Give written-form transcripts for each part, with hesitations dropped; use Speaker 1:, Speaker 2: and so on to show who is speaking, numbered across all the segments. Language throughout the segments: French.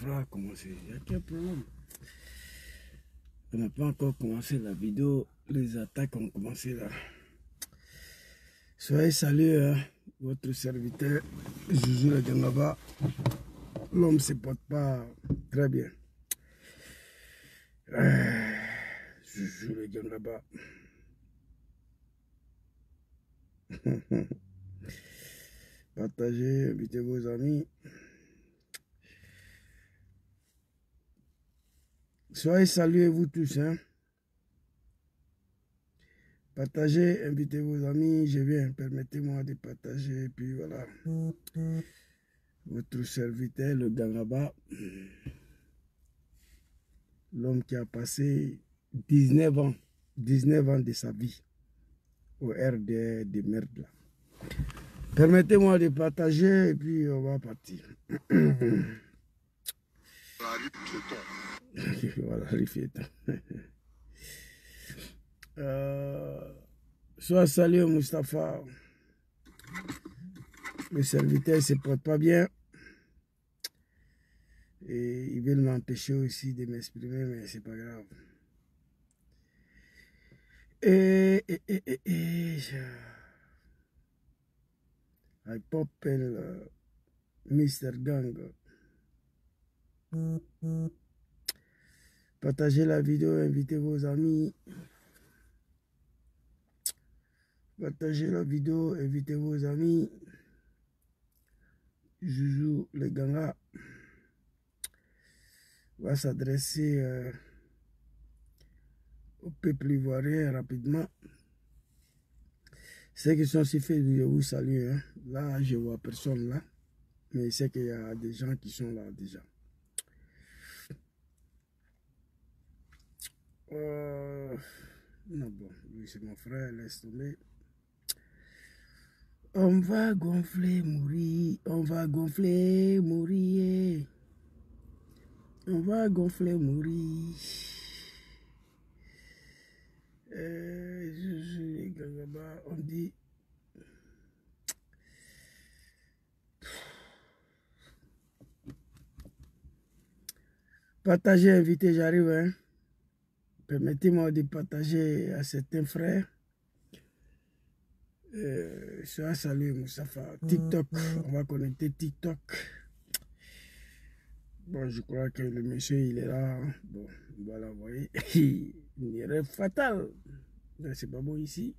Speaker 1: fera commencer. Il y a quel problème? On n'a pas encore commencé la vidéo. Les attaques ont commencé là. Soyez salués, hein, votre serviteur Joujou le Gangaba. L'homme ne se porte pas très bien. Joujou le Gangaba. Partagez, invitez vos amis. Soyez salués vous tous, hein. Partagez, invitez vos amis. Je viens, permettez-moi de partager. Puis voilà. Votre serviteur, le Gangaba. L'homme qui a passé 19 ans de sa vie au RDR de merde là. Permettez-moi de partager et puis on va partir. Voilà, sois salué Mustapha. Le serviteur ne se porte pas bien. Et ils veulent m'empêcher aussi de m'exprimer, mais c'est pas grave. I popel Mr. Gang. Partagez la vidéo, invitez vos amis. Partagez la vidéo, invitez vos amis. Joujou le Ganga va s'adresser au peuple ivoirien rapidement. Ceux qui sont si faits, je vous salue. Hein. Là, je vois personne là. Mais c'est qu'il y a des gens qui sont là déjà. Non, bon, lui c'est mon frère, laisse tomber. On va gonfler, mourir. On va gonfler, mourir. On va gonfler, mourir. On dit. Partagez, invitez, j'arrive. Hein. Permettez-moi de partager à certains frères. Sois salué, Moustapha. TikTok, on va connecter TikTok. Bon, je crois que le monsieur, il est là. Bon, voilà, vous voyez. Il est fatal. C'est pas bon ici.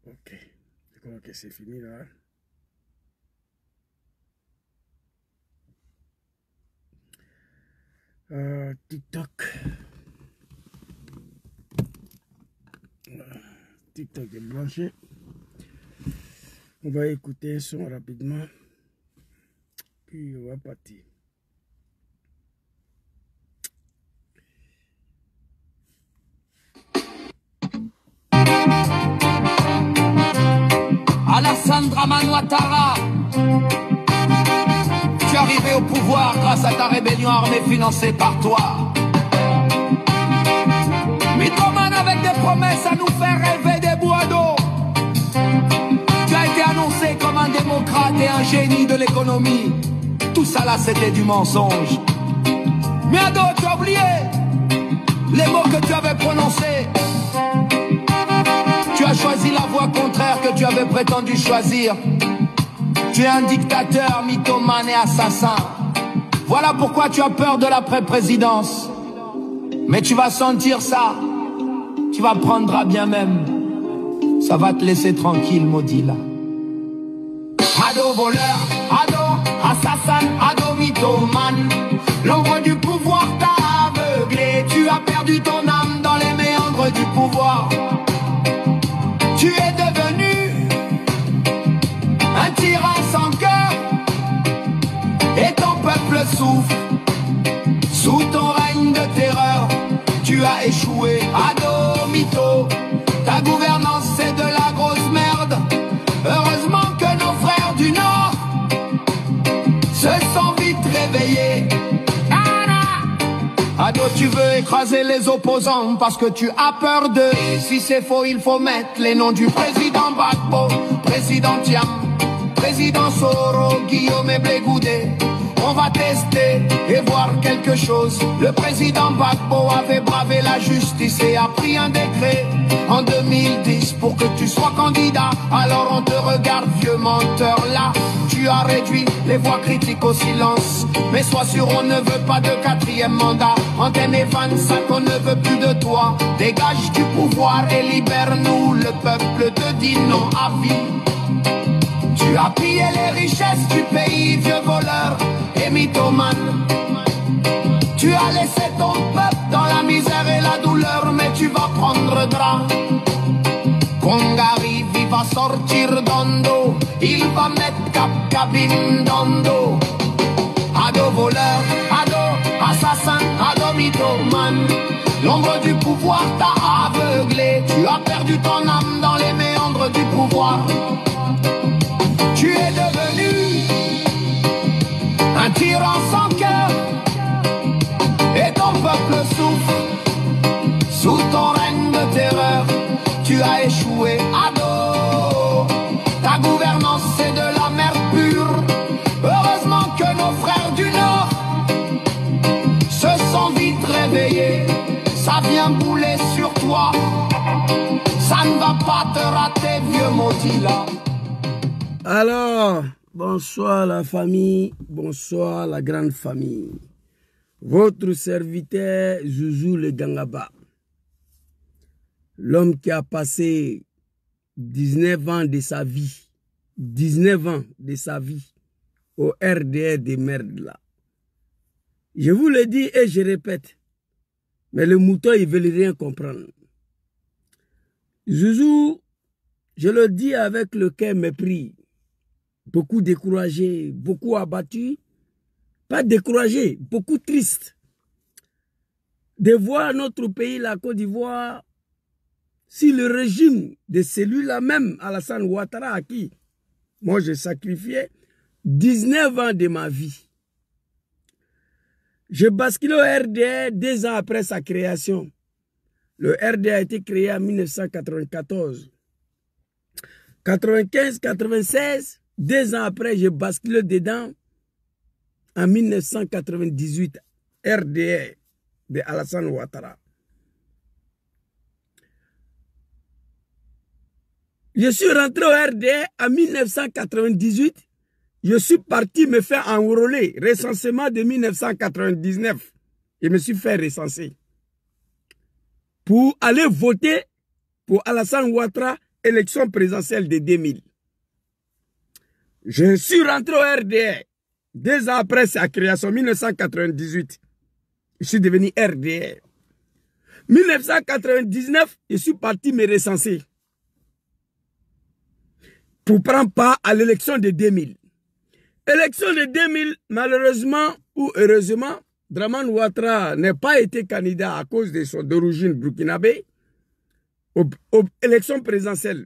Speaker 1: Ok. Je crois que c'est fini là. TikTok. TikTok est branché. On va écouter un son rapidement. Puis on va partir.
Speaker 2: Alassane Dramane Ouattara, tu es arrivé au pouvoir grâce à ta rébellion armée financée par toi. Mythomane avec des promesses à nous faire rêver des bois d'eau. Tu as été annoncé comme un démocrate et un génie de l'économie. Tout ça là c'était du mensonge. Mais Ado, tu as oublié les mots que tu avais prononcés. Tu as choisi la voie contraire que tu avais prétendu choisir. Tu es un dictateur, mythomane et assassin. Voilà pourquoi tu as peur de l'après-présidence. Mais tu vas sentir ça. Tu vas prendre à bien même. Ça va te laisser tranquille, maudit là. Ado voleur, ado assassin, ado mythomane. L'ombre du pouvoir t'a aveuglé. Tu as perdu ton âme dans les méandres du pouvoir. Tu es devenu un tyran sans cœur. Et ton peuple souffre sous ton règne de terreur. Tu as échoué, ado mytho. Ta gouvernance c'est de la grosse merde. Heureusement que nos frères du Nord se sont vite réveillés. Ado, tu veux écraser les opposants parce que tu as peur d'eux. Si c'est faux, il faut mettre les noms du président Gbagbo, président Thiam, président Soro, Guillaume et Blégoudet. On va tester et voir quelque chose. Le président Gbagbo avait bravé la justice et a pris un décret en 2010 pour que tu sois candidat. Alors on te regarde, vieux menteur, là. Tu as réduit les voix critiques au silence. Mais sois sûr, on ne veut pas de quatrième mandat. Antenne et 25, on ne veut plus de toi. Dégage du pouvoir et libère-nous. Le peuple te dit non à vie. Tu as pillé les richesses du pays, vieux voleur et mythomane. Tu as laissé ton peuple dans la misère et la douleur, mais tu vas prendre drap. Congari, il va sortir d'Ondo, il va mettre cabine d'Ondo. Ado voleur, ado assassin, ado mythomane. L'ombre du pouvoir t'a aveuglé, tu as perdu ton âme dans les méandres du pouvoir. Tu es devenu un tyran sans cœur et ton peuple souffre sous ton règne de terreur. Tu as échoué, ado. Ta gouvernance c'est de la mer pure. Heureusement que nos frères du Nord se sont vite réveillés. Ça vient bouler sur toi. Ça ne va pas te rater, vieux maudit là.
Speaker 1: Alors, bonsoir la famille, bonsoir la grande famille. Votre serviteur Zouzou le Gangaba, l'homme qui a passé 19 ans de sa vie, 19 ans de sa vie au RDR des merdes là. Je vous le dis et je répète, mais les moutons ils veulent rien comprendre. Zouzou, je le dis avec le cœur mépris. Beaucoup découragé, beaucoup abattu, pas découragé, beaucoup triste de voir notre pays, la Côte d'Ivoire, si le régime de celui-là même, Alassane Ouattara, à qui moi j'ai sacrifié 19 ans de ma vie. Je bascule au RDR 2 ans après sa création. Le RDR a été créé en 1994. 95-96, 2 ans après, je bascule dedans en 1998, RDR de Alassane Ouattara. Je suis rentré au RDR en 1998. Je suis parti me faire enrôler, recensement de 1999. Je me suis fait recenser pour aller voter pour Alassane Ouattara, élection présidentielle de 2000. Je suis rentré au RDR 2 ans après sa création, 1998. Je suis devenu RDR. 1999, je suis parti me recenser pour prendre part à l'élection de 2000. Élection de 2000, malheureusement ou heureusement, Dramane Ouattara n'a pas été candidat à cause de son d'origine burkinabé aux élections présidentielles.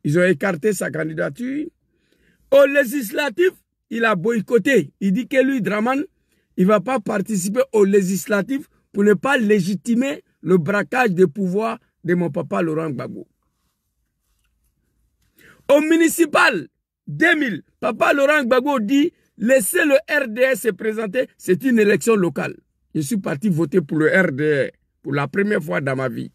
Speaker 1: Ils ont écarté sa candidature. Au législatif, il a boycotté. Il dit que lui, Dramane, il ne va pas participer au législatif pour ne pas légitimer le braquage de pouvoir de mon papa Laurent Gbagbo. Au municipal 2000, papa Laurent Gbagbo dit laissez le RDR se présenter, c'est une élection locale. Je suis parti voter pour le RDR pour la première fois dans ma vie.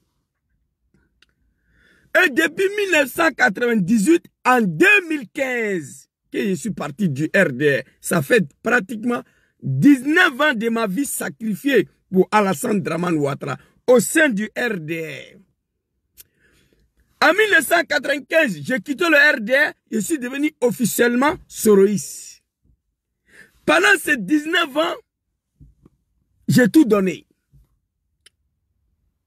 Speaker 1: Et depuis 1998, en 2015, que je suis parti du RDR, ça fait pratiquement 19 ans de ma vie sacrifiée pour Alassane Dramane Ouattara au sein du RDR. En 1995, j'ai quitté le RDR, je suis devenu officiellement soroïste. Pendant ces 19 ans, j'ai tout donné.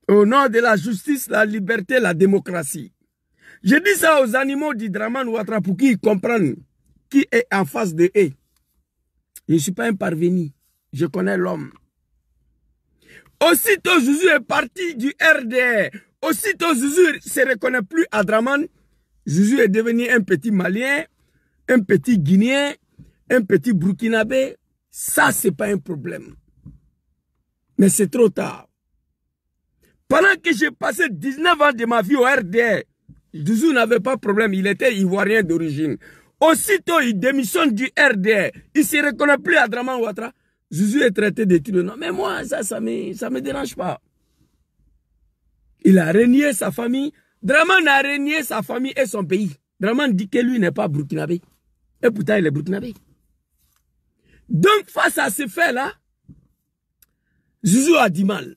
Speaker 1: Au nom de la justice, la liberté, la démocratie. Je dis ça aux animaux du Dramane Ouattara pour qu'ils comprennent qui est en face de eux. Je ne suis pas un parvenu. Je connais l'homme. Aussitôt, Zouzou est parti du RDR. Aussitôt, Zouzou ne se reconnaît plus à Dramane. Zouzou est devenu un petit Malien, un petit Guinéen, un petit Burkinabé. Ça, ce n'est pas un problème. Mais c'est trop tard. Pendant que j'ai passé 19 ans de ma vie au RDR, Zouzou n'avait pas de problème. Il était ivoirien d'origine. Aussitôt, il démissionne du RDR. Il ne se reconnaît plus à Draman Ouattara. Zouzou est traité de tout le nom. Mais moi, ça me dérange pas. Il a renié sa famille. Draman a renié sa famille et son pays. Draman dit que lui n'est pas burkinabé. Et pourtant, il est burkinabé. Donc, face à ce fait-là, Zouzou a dit mal.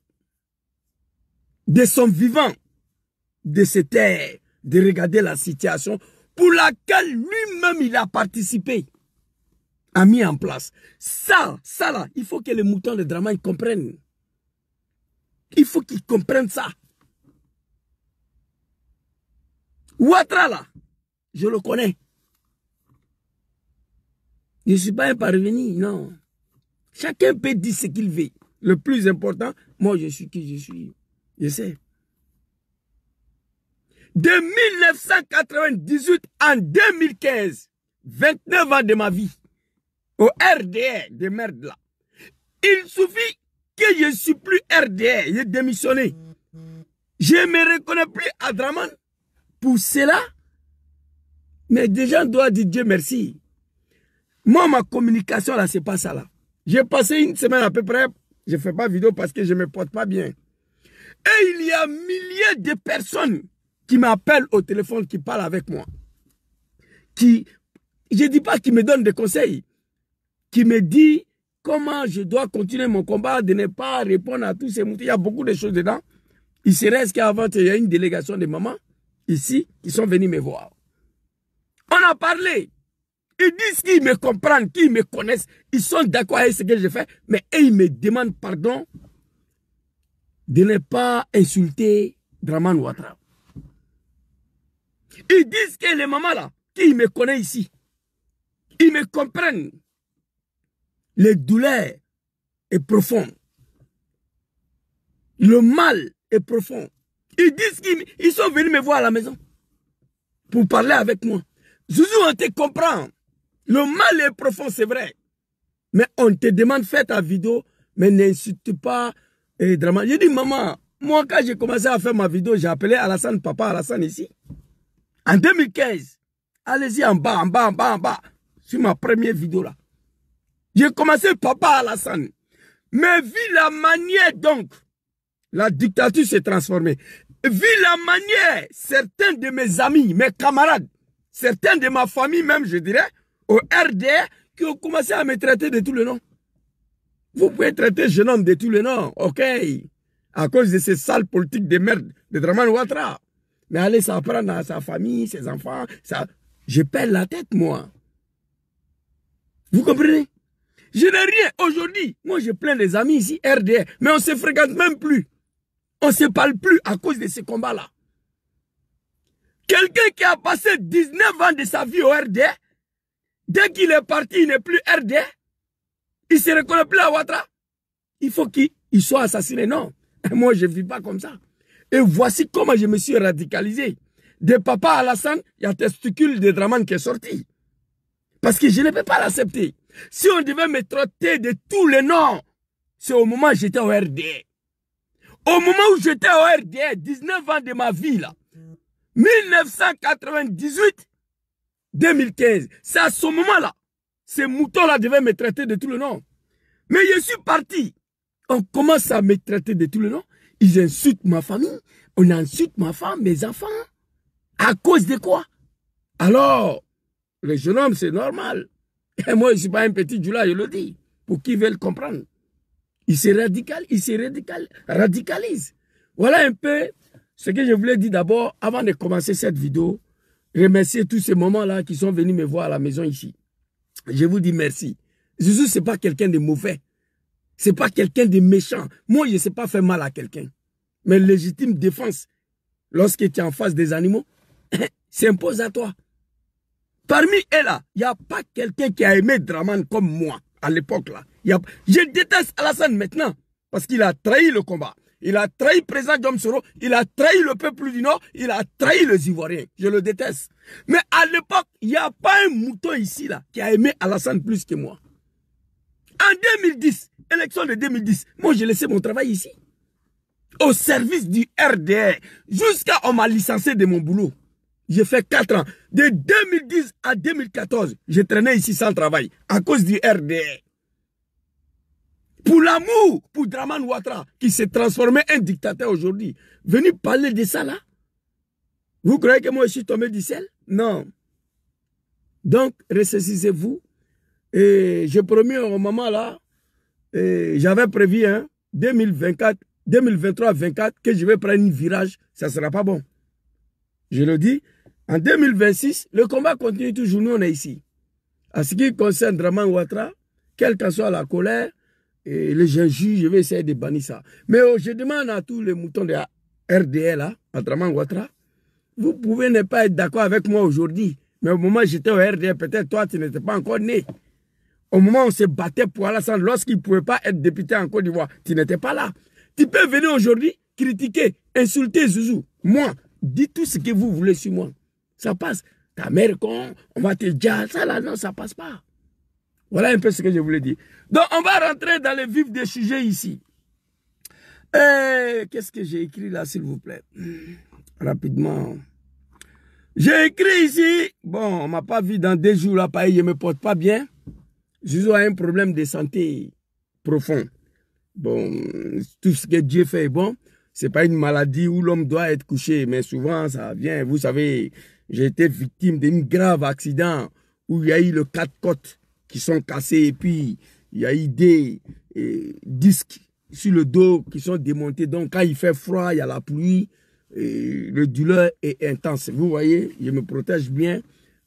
Speaker 1: De son vivant, de se taire, de regarder la situation pour laquelle lui-même il a participé, a mis en place. Ça là, il faut que les moutons de Draman comprennent. Il faut qu'ils comprennent ça. Ouattara là, je le connais. Je ne suis pas un parvenu, non. Chacun peut dire ce qu'il veut. Le plus important, moi je suis qui je suis. Je sais. De 1998 en 2015, 29 ans de ma vie, au RDR de merde là, il suffit que je ne suis plus RDR, j'ai démissionné. Je ne me reconnais plus à Draman. Pour cela, mais des gens doivent dire Dieu merci. Moi, ma communication là, c'est pas ça là. J'ai passé une semaine à peu près, je ne fais pas vidéo parce que je ne me porte pas bien. Et il y a milliers de personnes qui m'appellent au téléphone, qui parlent avec moi. Je ne dis pas qu'ils me donnent des conseils, qui me disent comment je dois continuer mon combat, de ne pas répondre à tous ces moutons. Il y a beaucoup de choses dedans. Il se reste qu'avant, il y a une délégation de mamans ici qui sont venus me voir. On a parlé. Ils disent qu'ils me comprennent, qu'ils me connaissent. Ils sont d'accord avec ce que je fais, mais eux, ils me demandent pardon de ne pas insulter Draman Ouattara. Ils disent que les mamans là, qui me connaissent ici, ils me comprennent. Les douleurs est profonde. Le mal est profond. Ils disent qu'ils sont venus me voir à la maison pour parler avec moi. Zouzou, on te comprend. Le mal est profond, c'est vrai. Mais on te demande, fais ta vidéo, mais n'insulte pas Draman. J'ai dit, maman, moi quand j'ai commencé à faire ma vidéo, j'ai appelé Alassane, papa Alassane ici. En 2015. Allez-y en bas, en bas, en bas, en bas. Sur ma première vidéo là. J'ai commencé papa Alassane. Mais vu la manière donc, la dictature s'est transformée. Vu la manière, certains de mes amis, mes camarades, certains de ma famille même, je dirais, au RDR, qui ont commencé à me traiter de tous les noms. Vous pouvez traiter jeune homme de tous les noms, ok, à cause de ces sales politiques de merde de Draman Ouattara. Mais allez s'apprendre à sa famille, ses enfants, ça, je perds la tête, moi. Vous comprenez? Je n'ai rien. Aujourd'hui, moi j'ai plein des amis ici, RDR, mais on ne se fréquente même plus. On ne se parle plus à cause de ces combats-là. Quelqu'un qui a passé 19 ans de sa vie au RDR, dès qu'il est parti, il n'est plus RDR. Il ne se reconnaît plus à Ouattara. Il faut qu'il soit assassiné. Non. Moi, je ne vis pas comme ça. Et voici comment je me suis radicalisé. De papa Alassane, il y a testicule de Draman qui est sorti. Parce que je ne peux pas l'accepter. Si on devait me traiter de tous les noms, c'est au moment où j'étais au RDR. Au moment où j'étais au RDR, 19 ans de ma vie là, 1998-2015, c'est à ce moment-là, ces moutons-là devaient me traiter de tous les noms. Mais je suis parti. On commence à me traiter de tous les noms. Ils insultent ma famille, on insulte ma femme, mes enfants. À cause de quoi? Alors, le jeune homme, c'est normal. Et moi, je ne suis pas un petit Djoula, je le dis. Pour qui veulent comprendre. Il se radicalise. Voilà un peu ce que je voulais dire d'abord, avant de commencer cette vidéo. Remercier tous ces moments-là qui sont venus me voir à la maison ici. Je vous dis merci. Zouzou, ce n'est pas quelqu'un de mauvais. Ce n'est pas quelqu'un de méchant. Moi, je ne sais pas faire mal à quelqu'un. Mais légitime défense, lorsque tu es en face des animaux, s'impose à toi. Parmi eux là, il n'y a pas quelqu'un qui a aimé Draman comme moi, à l'époque là. Je déteste Alassane maintenant, parce qu'il a trahi le combat. Il a trahi le président Diom Soro, il a trahi le peuple du Nord, il a trahi les Ivoiriens. Je le déteste. Mais à l'époque, il n'y a pas un mouton ici là qui a aimé Alassane plus que moi. En 2010, élection de 2010, moi j'ai laissé mon travail ici. Au service du RDR. Jusqu'à on m'a licencié de mon boulot. J'ai fait 4 ans. De 2010 à 2014, je traînais ici sans travail à cause du RDR. Pour l'amour, pour Dramane Ouattara, qui s'est transformé en dictateur aujourd'hui. Venez parler de ça là. Vous croyez que moi je suis tombé du ciel? Non. Donc, ressaisissez-vous. Et j'ai promis au moment là, j'avais prévu 2023-2024 que je vais prendre un virage. Ça ne sera pas bon. Je le dis. En 2026, le combat continue toujours. Nous, on est ici. En ce qui concerne Dramane Ouattara, quelle que soit la colère, et les gens jugent, je vais essayer de bannir ça. Mais je demande à tous les moutons de RDL, là, à Dramane Ouattara, vous pouvez ne pas être d'accord avec moi aujourd'hui. Mais au moment où j'étais au RDL, peut-être toi, tu n'étais pas encore né. Au moment où on se battait pour Alassane, lorsqu'il ne pouvait pas être député en Côte d'Ivoire, tu n'étais pas là. Tu peux venir aujourd'hui critiquer, insulter Zouzou. Moi, dis tout ce que vous voulez sur moi. Ça passe. Ta mère con, on va te dire, ça là, non, ça passe pas. Voilà un peu ce que je voulais dire. Donc, on va rentrer dans le vif des sujets ici. Qu'est-ce que j'ai écrit là, s'il vous plaît? Rapidement. J'ai écrit ici, bon, on ne m'a pas vu dans 2 jours là, pareil, je ne me porte pas bien. Zouzou a un problème de santé profond. Bon, tout ce que Dieu fait est bon. Ce n'est pas une maladie où l'homme doit être couché, mais souvent ça vient. Vous savez, j'ai été victime d'un grave accident où il y a eu les 4 côtes qui sont cassées et puis il y a eu des disques sur le dos qui sont démontés. Donc quand il fait froid, il y a la pluie, et le douleur est intense. Vous voyez, je me protège bien.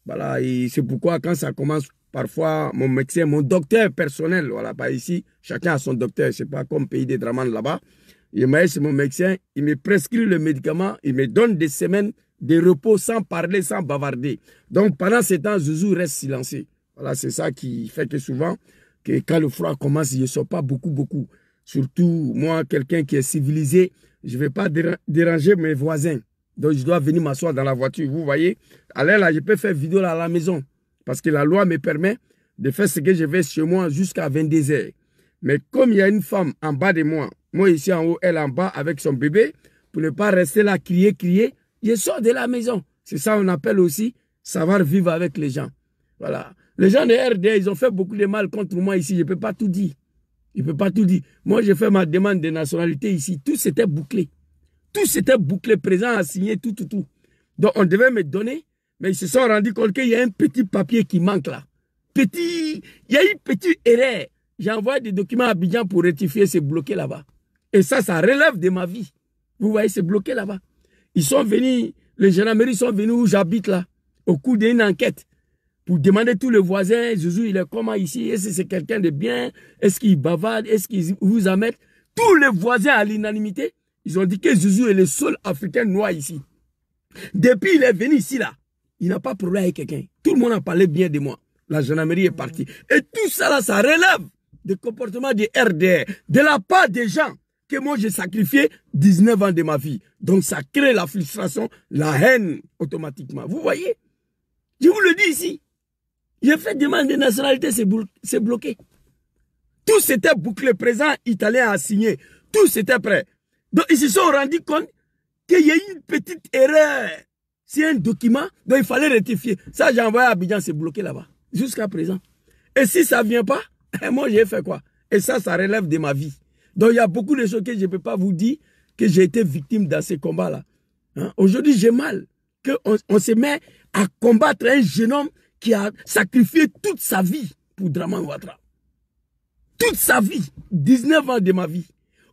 Speaker 1: Voilà, et c'est pourquoi quand ça commence, parfois mon médecin, mon docteur personnel, voilà, pas ici, chacun a son docteur, c'est pas comme pays des Dramane là-bas. C'est mon médecin, il me prescrit le médicament, il me donne des semaines de repos sans parler, sans bavarder. Donc pendant ce temps, Zouzou reste silencieux. Voilà, c'est ça qui fait que souvent, que quand le froid commence, je ne sors pas beaucoup. Surtout, moi, quelqu'un qui est civilisé, je ne vais pas déranger mes voisins. Donc, je dois venir m'asseoir dans la voiture. Vous voyez, alors là, je peux faire vidéo là à la maison. Parce que la loi me permet de faire ce que je vais chez moi jusqu'à 22 h. Mais comme il y a une femme en bas de moi, moi ici en haut, elle en bas avec son bébé, pour ne pas rester là, crier, je sors de la maison. C'est ça qu'on appelle aussi savoir vivre avec les gens. Voilà. Les gens de RD, ils ont fait beaucoup de mal contre moi ici. Je ne peux pas tout dire. Je ne peux pas tout dire. Moi, j'ai fait ma demande de nationalité ici. Tout s'était bouclé. Tout s'était bouclé, présent à signer, tout. Donc, on devait me donner, mais ils se sont rendus compte qu'il y a un petit papier qui manque là. Il y a une petite erreur. J'ai envoyé des documents à Abidjan pour rectifier, c'est bloqué là-bas. Et ça relève de ma vie. Vous voyez, c'est bloqué là-bas. Ils sont venus, les gendarmeries sont venus où j'habite là, au cours d'une enquête, pour demander tous les voisins, Zouzou, il est comment ici? Est-ce que c'est quelqu'un de bien? Est-ce qu'il bavarde? Est-ce qu'il vous amène? Tous les voisins à l'unanimité, ils ont dit que Zouzou est le seul Africain noir ici. Depuis il est venu ici là, il n'a pas problème avec quelqu'un. Tout le monde a parlé bien de moi. La gendarmerie est partie. Et tout ça là, ça relève des comportements des RDR, de la part des gens que moi j'ai sacrifié 19 ans de ma vie. Donc ça crée la frustration, la haine automatiquement. Vous voyez? Je vous le dis ici. J'ai fait demande de nationalité, c'est bloqué. Tout s'était bouclé, présent italien a signé. Tout c'était prêt. Donc ils se sont rendus compte qu'il y a eu une petite erreur. C'est un document, donc il fallait rectifier. Ça, j'ai envoyé à Abidjan, c'est bloqué là-bas. Jusqu'à présent. Et si ça ne vient pas, moi j'ai fait quoi? Et ça relève de ma vie. Donc il y a beaucoup de choses que je ne peux pas vous dire que j'ai été victime dans ces combats-là. Hein? Aujourd'hui, j'ai mal qu'on se met à combattre un jeune homme qui a sacrifié toute sa vie pour Dramane Ouattara. Toute sa vie, 19 ans de ma vie.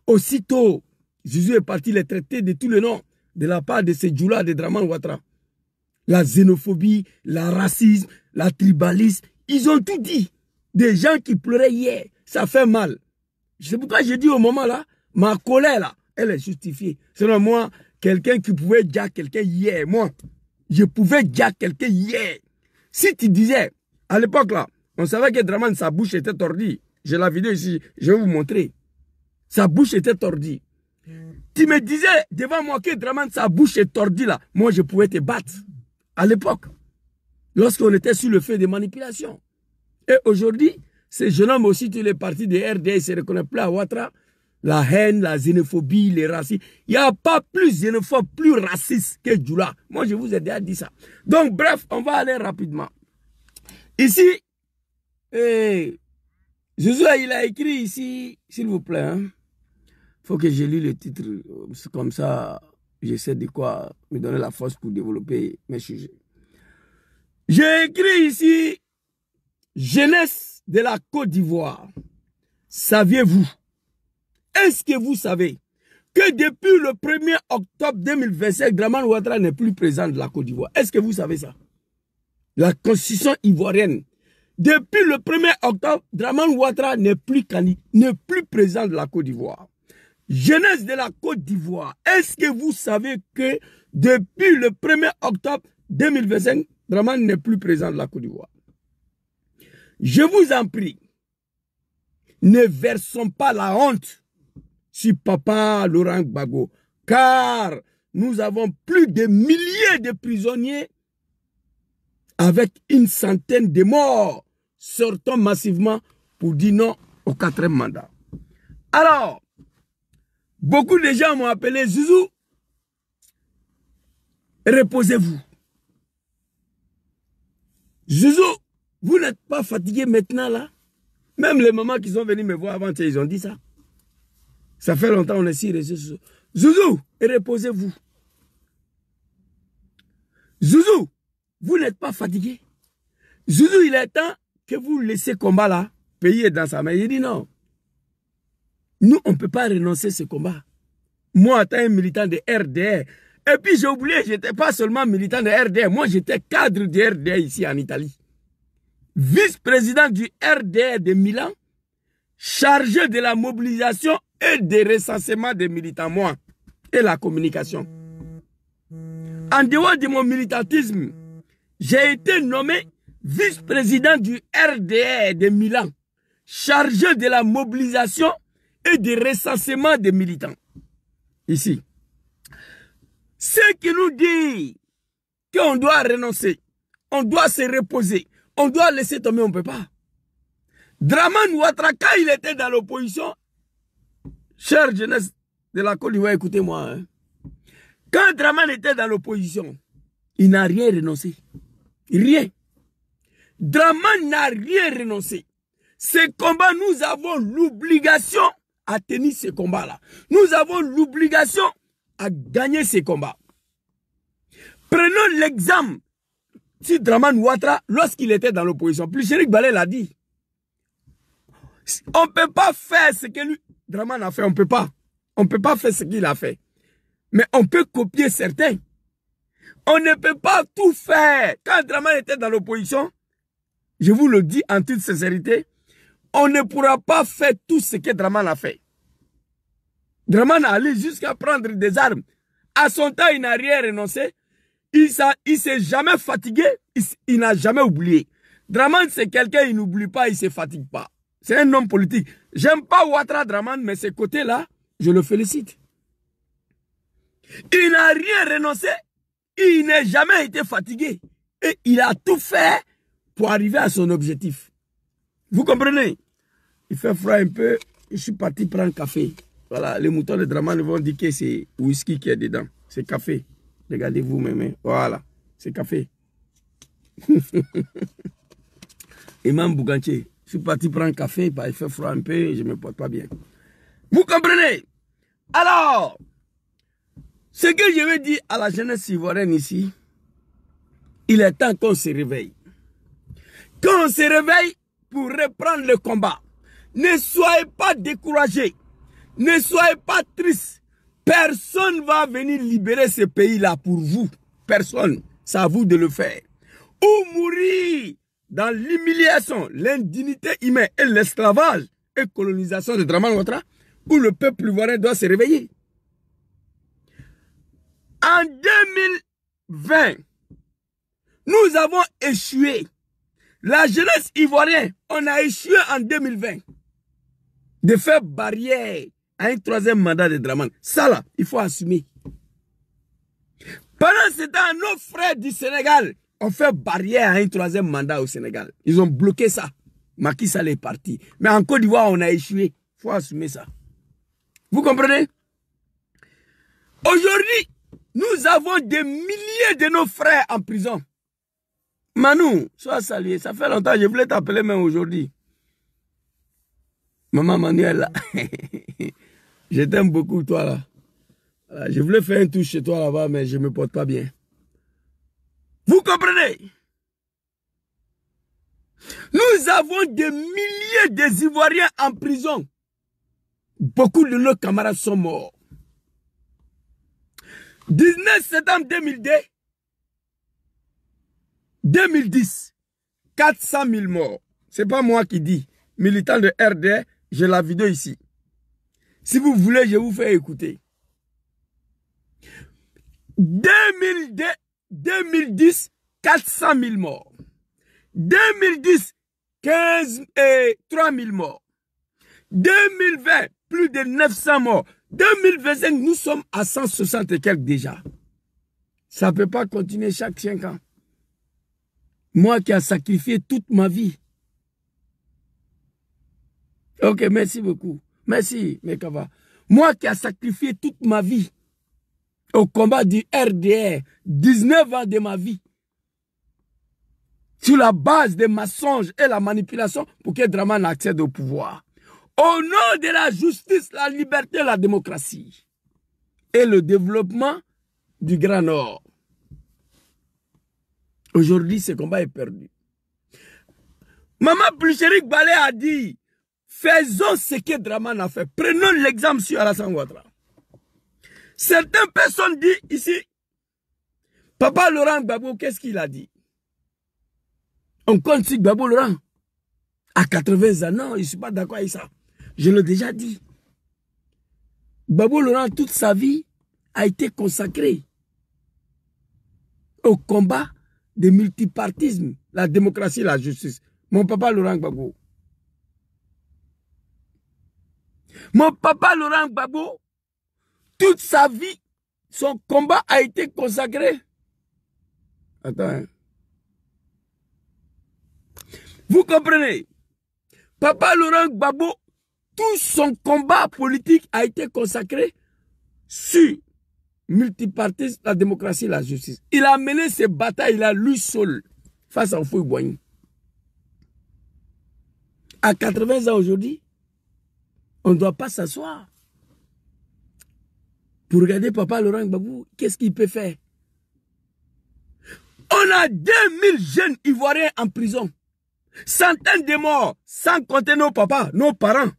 Speaker 1: Aussitôt, Jésus est parti les traiter de tous les noms de la part de ces djoulas de Dramane Ouattara. La xénophobie, le racisme, la tribalisme, ils ont tout dit. Des gens qui pleuraient hier, ça fait mal. C'est pourquoi j'ai dit au moment là, ma colère là, elle est justifiée. Selon moi, quelqu'un qui pouvait dire quelqu'un hier, moi, je pouvais dire quelqu'un hier. Si tu disais, à l'époque là, on savait que Dramane, sa bouche était tordue. J'ai la vidéo ici, je vais vous montrer. Sa bouche était tordue. Tu me disais devant moi que Dramane, sa bouche est tordue là. Moi, je pouvais te battre. À l'époque, lorsqu'on était sur le fait de manipulation. Et aujourd'hui, ces jeunes hommes aussi, tous les partis de RD, ils ne se reconnaissent plus à Ouattara. La haine, la xénophobie, les racistes. Il n'y a pas plus xénophobe, plus raciste que Djoula. Moi, je vous ai déjà dit ça. Donc, bref, on va aller rapidement. Ici, Zouzou, il a écrit ici, s'il vous plaît. Hein, faut que je lis le titre. Comme ça, j'essaie de quoi me donner la force pour développer mes sujets. J'ai écrit ici, jeunesse de la Côte d'Ivoire. Saviez-vous? Est-ce que vous savez que depuis le 1er octobre 2025, Dramane Ouattara n'est plus président de la Côte d'Ivoire? Est-ce que vous savez ça? La constitution ivoirienne. Depuis le 1er octobre, Dramane Ouattara n'est plus président de la Côte d'Ivoire. Jeunesse de la Côte d'Ivoire. Est-ce que vous savez que depuis le 1er octobre 2025, Dramane n'est plus président de la Côte d'Ivoire? Je vous en prie, ne versons pas la honte sur Papa Laurent Gbagbo, car nous avons plus de milliers de prisonniers avec une centaine de morts. Sortons massivement pour dire non au 4e mandat. Alors, beaucoup de gens m'ont appelé Zouzou. Reposez-vous. Zouzou, vous n'êtes pas fatigué maintenant là? Même les mamans qui sont venues me voir avant, ils ont dit ça. Ça fait longtemps qu'on est si restés. Zouzou, reposez-vous. Zouzou, vous n'êtes pas fatigué? Zouzou, il est temps que vous laissez combat là. Pays est dans sa main. Il dit non. Nous, on ne peut pas renoncer à ce combat. Moi, étant un militant de RDR. Et puis, j'ai oublié, je n'étais pas seulement militant de RDR. Moi, j'étais cadre de RDR ici en Italie. Vice-président du RDR de Milan, chargé de la mobilisation et des recensements des militants, moi, et la communication. En dehors de mon militantisme, j'ai été nommé vice-président du RDR de Milan, chargé de la mobilisation et des recensements des militants. Ici. Ceux qui nous disent qu'on doit renoncer, on doit se reposer, on doit laisser tomber, on ne peut pas. Dramane Ouattara, quand il était dans l'opposition, chère jeunesse de la Côte d'Ivoire, écoutez-moi. Hein. Quand Dramane était dans l'opposition, il n'a rien renoncé. Rien. Dramane n'a rien renoncé. Ce combat, nous avons l'obligation à tenir ce combat-là. Nous avons l'obligation à gagner ces combats. Prenons l'exemple si Dramane Ouattara, lorsqu'il était dans l'opposition, plus Chérik Balé l'a dit. On ne peut pas faire ce que lui, Dramane a fait, on ne peut pas. On ne peut pas faire ce qu'il a fait. Mais on peut copier certains. On ne peut pas tout faire. Quand Dramane était dans l'opposition, je vous le dis en toute sincérité, on ne pourra pas faire tout ce que Dramane a fait. Dramane a allé jusqu'à prendre des armes. À son temps, il n'a rien renoncé. Il ne s'est jamais fatigué. Il n'a jamais oublié. Dramane, c'est quelqu'un, il n'oublie pas, il ne se fatigue pas. C'est un homme politique. J'aime pas Ouattara Dramane, mais ces côtés-là, je le félicite. Il n'a rien renoncé. Il n'a jamais été fatigué. Et il a tout fait pour arriver à son objectif. Vous comprenez? Il fait froid un peu. Je suis parti prendre café. Voilà, les moutons de Dramane vont dire que c'est whisky qui est dedans. C'est café. Regardez vous-même. Voilà, c'est café. Imam Bouganché. Je suis parti prendre café, il fait froid un peu et je ne me porte pas bien. Vous comprenez? Alors, ce que je veux dire à la jeunesse ivoirienne ici, il est temps qu'on se réveille. Qu'on se réveille pour reprendre le combat. Ne soyez pas découragés. Ne soyez pas tristes. Personne ne va venir libérer ce pays-là pour vous. Personne. C'est à vous de le faire. Ou mourir dans l'humiliation, l'indignité humaine et l'esclavage et colonisation de Dramane Ouattara, où le peuple ivoirien doit se réveiller. En 2020, nous avons échoué. La jeunesse ivoirienne, on a échoué en 2020 de faire barrière à un 3e mandat de Dramane. Ça là, il faut assumer. Pendant ce temps, nos frères du Sénégal ont fait barrière à un 3e mandat au Sénégal. Ils ont bloqué ça. Macky Sall est parti. Mais en Côte d'Ivoire, on a échoué. Il faut assumer ça. Vous comprenez? Aujourd'hui, nous avons des milliers de nos frères en prison. Manu, sois salué. Ça fait longtemps, je voulais t'appeler même aujourd'hui. Maman Manuel, je t'aime beaucoup, toi, là. Voilà, je voulais faire un tour chez toi, là-bas, mais je ne me porte pas bien. Vous comprenez? Nous avons des milliers des Ivoiriens en prison. Beaucoup de nos camarades sont morts. 19 septembre 2010, 400 000 morts. Ce n'est pas moi qui dis. Militant de RDR, j'ai la vidéo ici. Si vous voulez, je vous fais écouter. 2010, 400 000 morts. 2010, 3 000 morts. 2020, plus de 900 morts. 2025, nous sommes à 160 et quelques déjà. Ça ne peut pas continuer chaque 5 ans. Moi qui ai sacrifié toute ma vie. Ok, merci beaucoup. Merci, Mekava. Moi qui ai sacrifié toute ma vie au combat du RDR, 19 ans de ma vie, sur la base des mensonges et la manipulation pour que Dramane accède au pouvoir. Au nom de la justice, la liberté, la démocratie et le développement du Grand Nord. Aujourd'hui, ce combat est perdu. Maman Plucherik Balé a dit, faisons ce que Dramane a fait. Prenons l'exemple sur Alassane Ouattara. Certaines personnes disent ici, Papa Laurent Gbagbo, qu'est-ce qu'il a dit? On compte sur Gbagbo Laurent. À 80 ans, non, je ne suis pas d'accord avec ça. Je l'ai déjà dit. Gbagbo Laurent, toute sa vie, a été consacré au combat de multipartisme, la démocratie et la justice. Mon papa Laurent Gbagbo. Mon papa Laurent Gbagbo, toute sa vie, son combat a été consacré. Attends. Hein. Vous comprenez? Papa Laurent Gbagbo, tout son combat politique a été consacré sur multipartisme, la démocratie et la justice. Il a mené ses batailles là, lui seul, face à Houphouët-Boigny. À 80 ans aujourd'hui, on ne doit pas s'asseoir pour regarder Papa Laurent Gbagbo, qu'est-ce qu'il peut faire? On a 2000 jeunes Ivoiriens en prison. Centaines de morts, sans compter nos papas, nos parents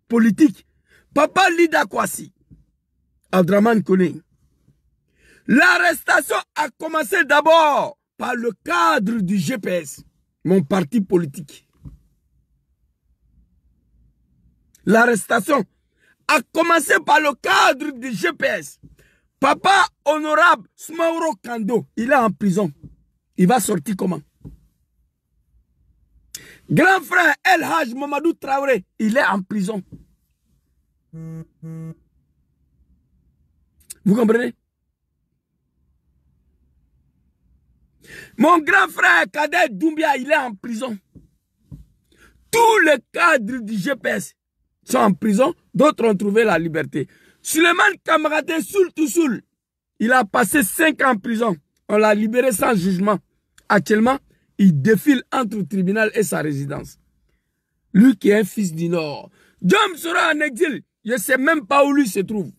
Speaker 1: politiques. Papa Lida Kwasi, Abdraman Koné. L'arrestation a commencé d'abord par le cadre du GPS, mon parti politique. L'arrestation a commencé par le cadre du GPS. Papa honorable Smauro Kando, il est en prison. Il va sortir comment? Grand frère El Haj Mamadou Traoré, il est en prison. Vous comprenez? Mon grand frère Kader Doumbia, il est en prison. Tous les cadres du GPS sont en prison, d'autres ont trouvé la liberté. Suleiman Kamaraté Soul Toussoul, il a passé 5 ans en prison. On l'a libéré sans jugement. Actuellement, il défile entre le tribunal et sa résidence. Lui qui est un fils du Nord. John sera en exil. Je ne sais même pas où lui se trouve.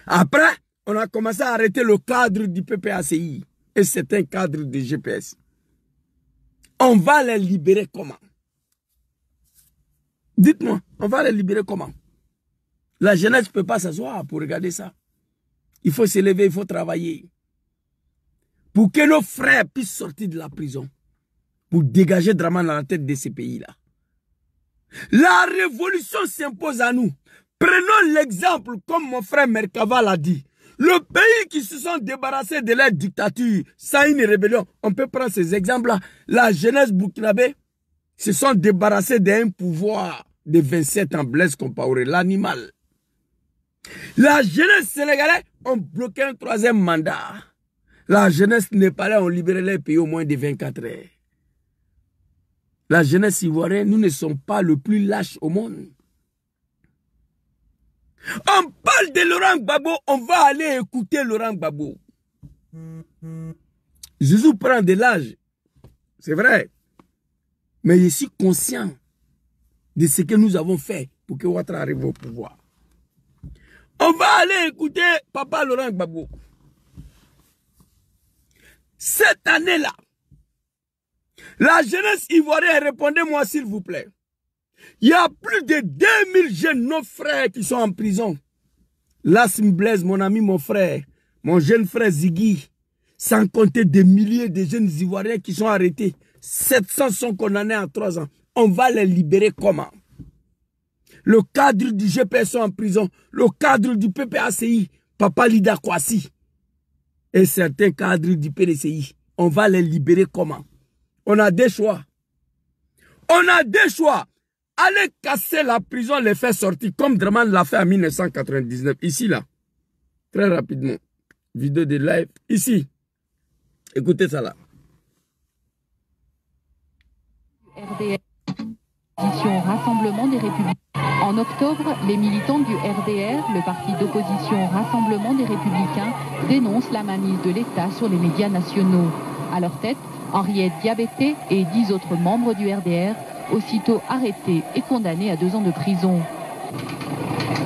Speaker 1: Après, on a commencé à arrêter le cadre du PPACI. Et c'est un cadre de GPS. On va les libérer comment? Dites-moi, on va les libérer comment? La jeunesse ne peut pas s'asseoir pour regarder ça. Il faut se lever, il faut travailler. Pour que nos frères puissent sortir de la prison. Pour dégager Dramane dans la tête de ces pays-là. La révolution s'impose à nous. Prenons l'exemple, comme mon frère Merkava l'a dit. Le pays qui se sont débarrassés de leur dictature, sans une rébellion, on peut prendre ces exemples-là. La jeunesse burkinabé se sont débarrassés d'un pouvoir de 27 ans, Blaise Compaoré, l'animal. La jeunesse sénégalaise ont bloqué un 3e mandat. La jeunesse népalaise ont libéré les pays au moins de 24 heures. La jeunesse ivoirienne, nous ne sommes pas le plus lâche au monde. On parle de Laurent Gbagbo, on va aller écouter Laurent Gbagbo. Jésus prend de l'âge, c'est vrai. Mais je suis conscient de ce que nous avons fait pour que Ouattara arrive au pouvoir. On va aller écouter Papa Laurent Gbagbo. Cette année-là, la jeunesse ivoirienne, répondez-moi s'il vous plaît. Il y a plus de 2000 jeunes, nos frères qui sont en prison. Lassim Blaise, mon ami, mon frère, mon jeune frère Ziggy, sans compter des milliers de jeunes ivoiriens qui sont arrêtés. 700 sont condamnés à 3 ans. On va les libérer comment? Le cadre du GPS sont en prison. Le cadre du PPACI, Papa Lida Kwasi, et certains cadres du PDCI. On va les libérer comment? On a des choix. On a des choix. Allez casser la prison, les faire sortir, comme Draman l'a fait en 1999. Ici, là. Très rapidement. Vidéo de live. Ici. Écoutez ça là.
Speaker 3: RDR, Rassemblement des Républicains. En octobre, les militants du RDR, le parti d'opposition Rassemblement des Républicains, dénoncent la mainmise de l'État sur les médias nationaux. À leur tête, Henriette Diabaté et 10 autres membres du RDR, aussitôt arrêtés et condamnés à 2 ans de prison.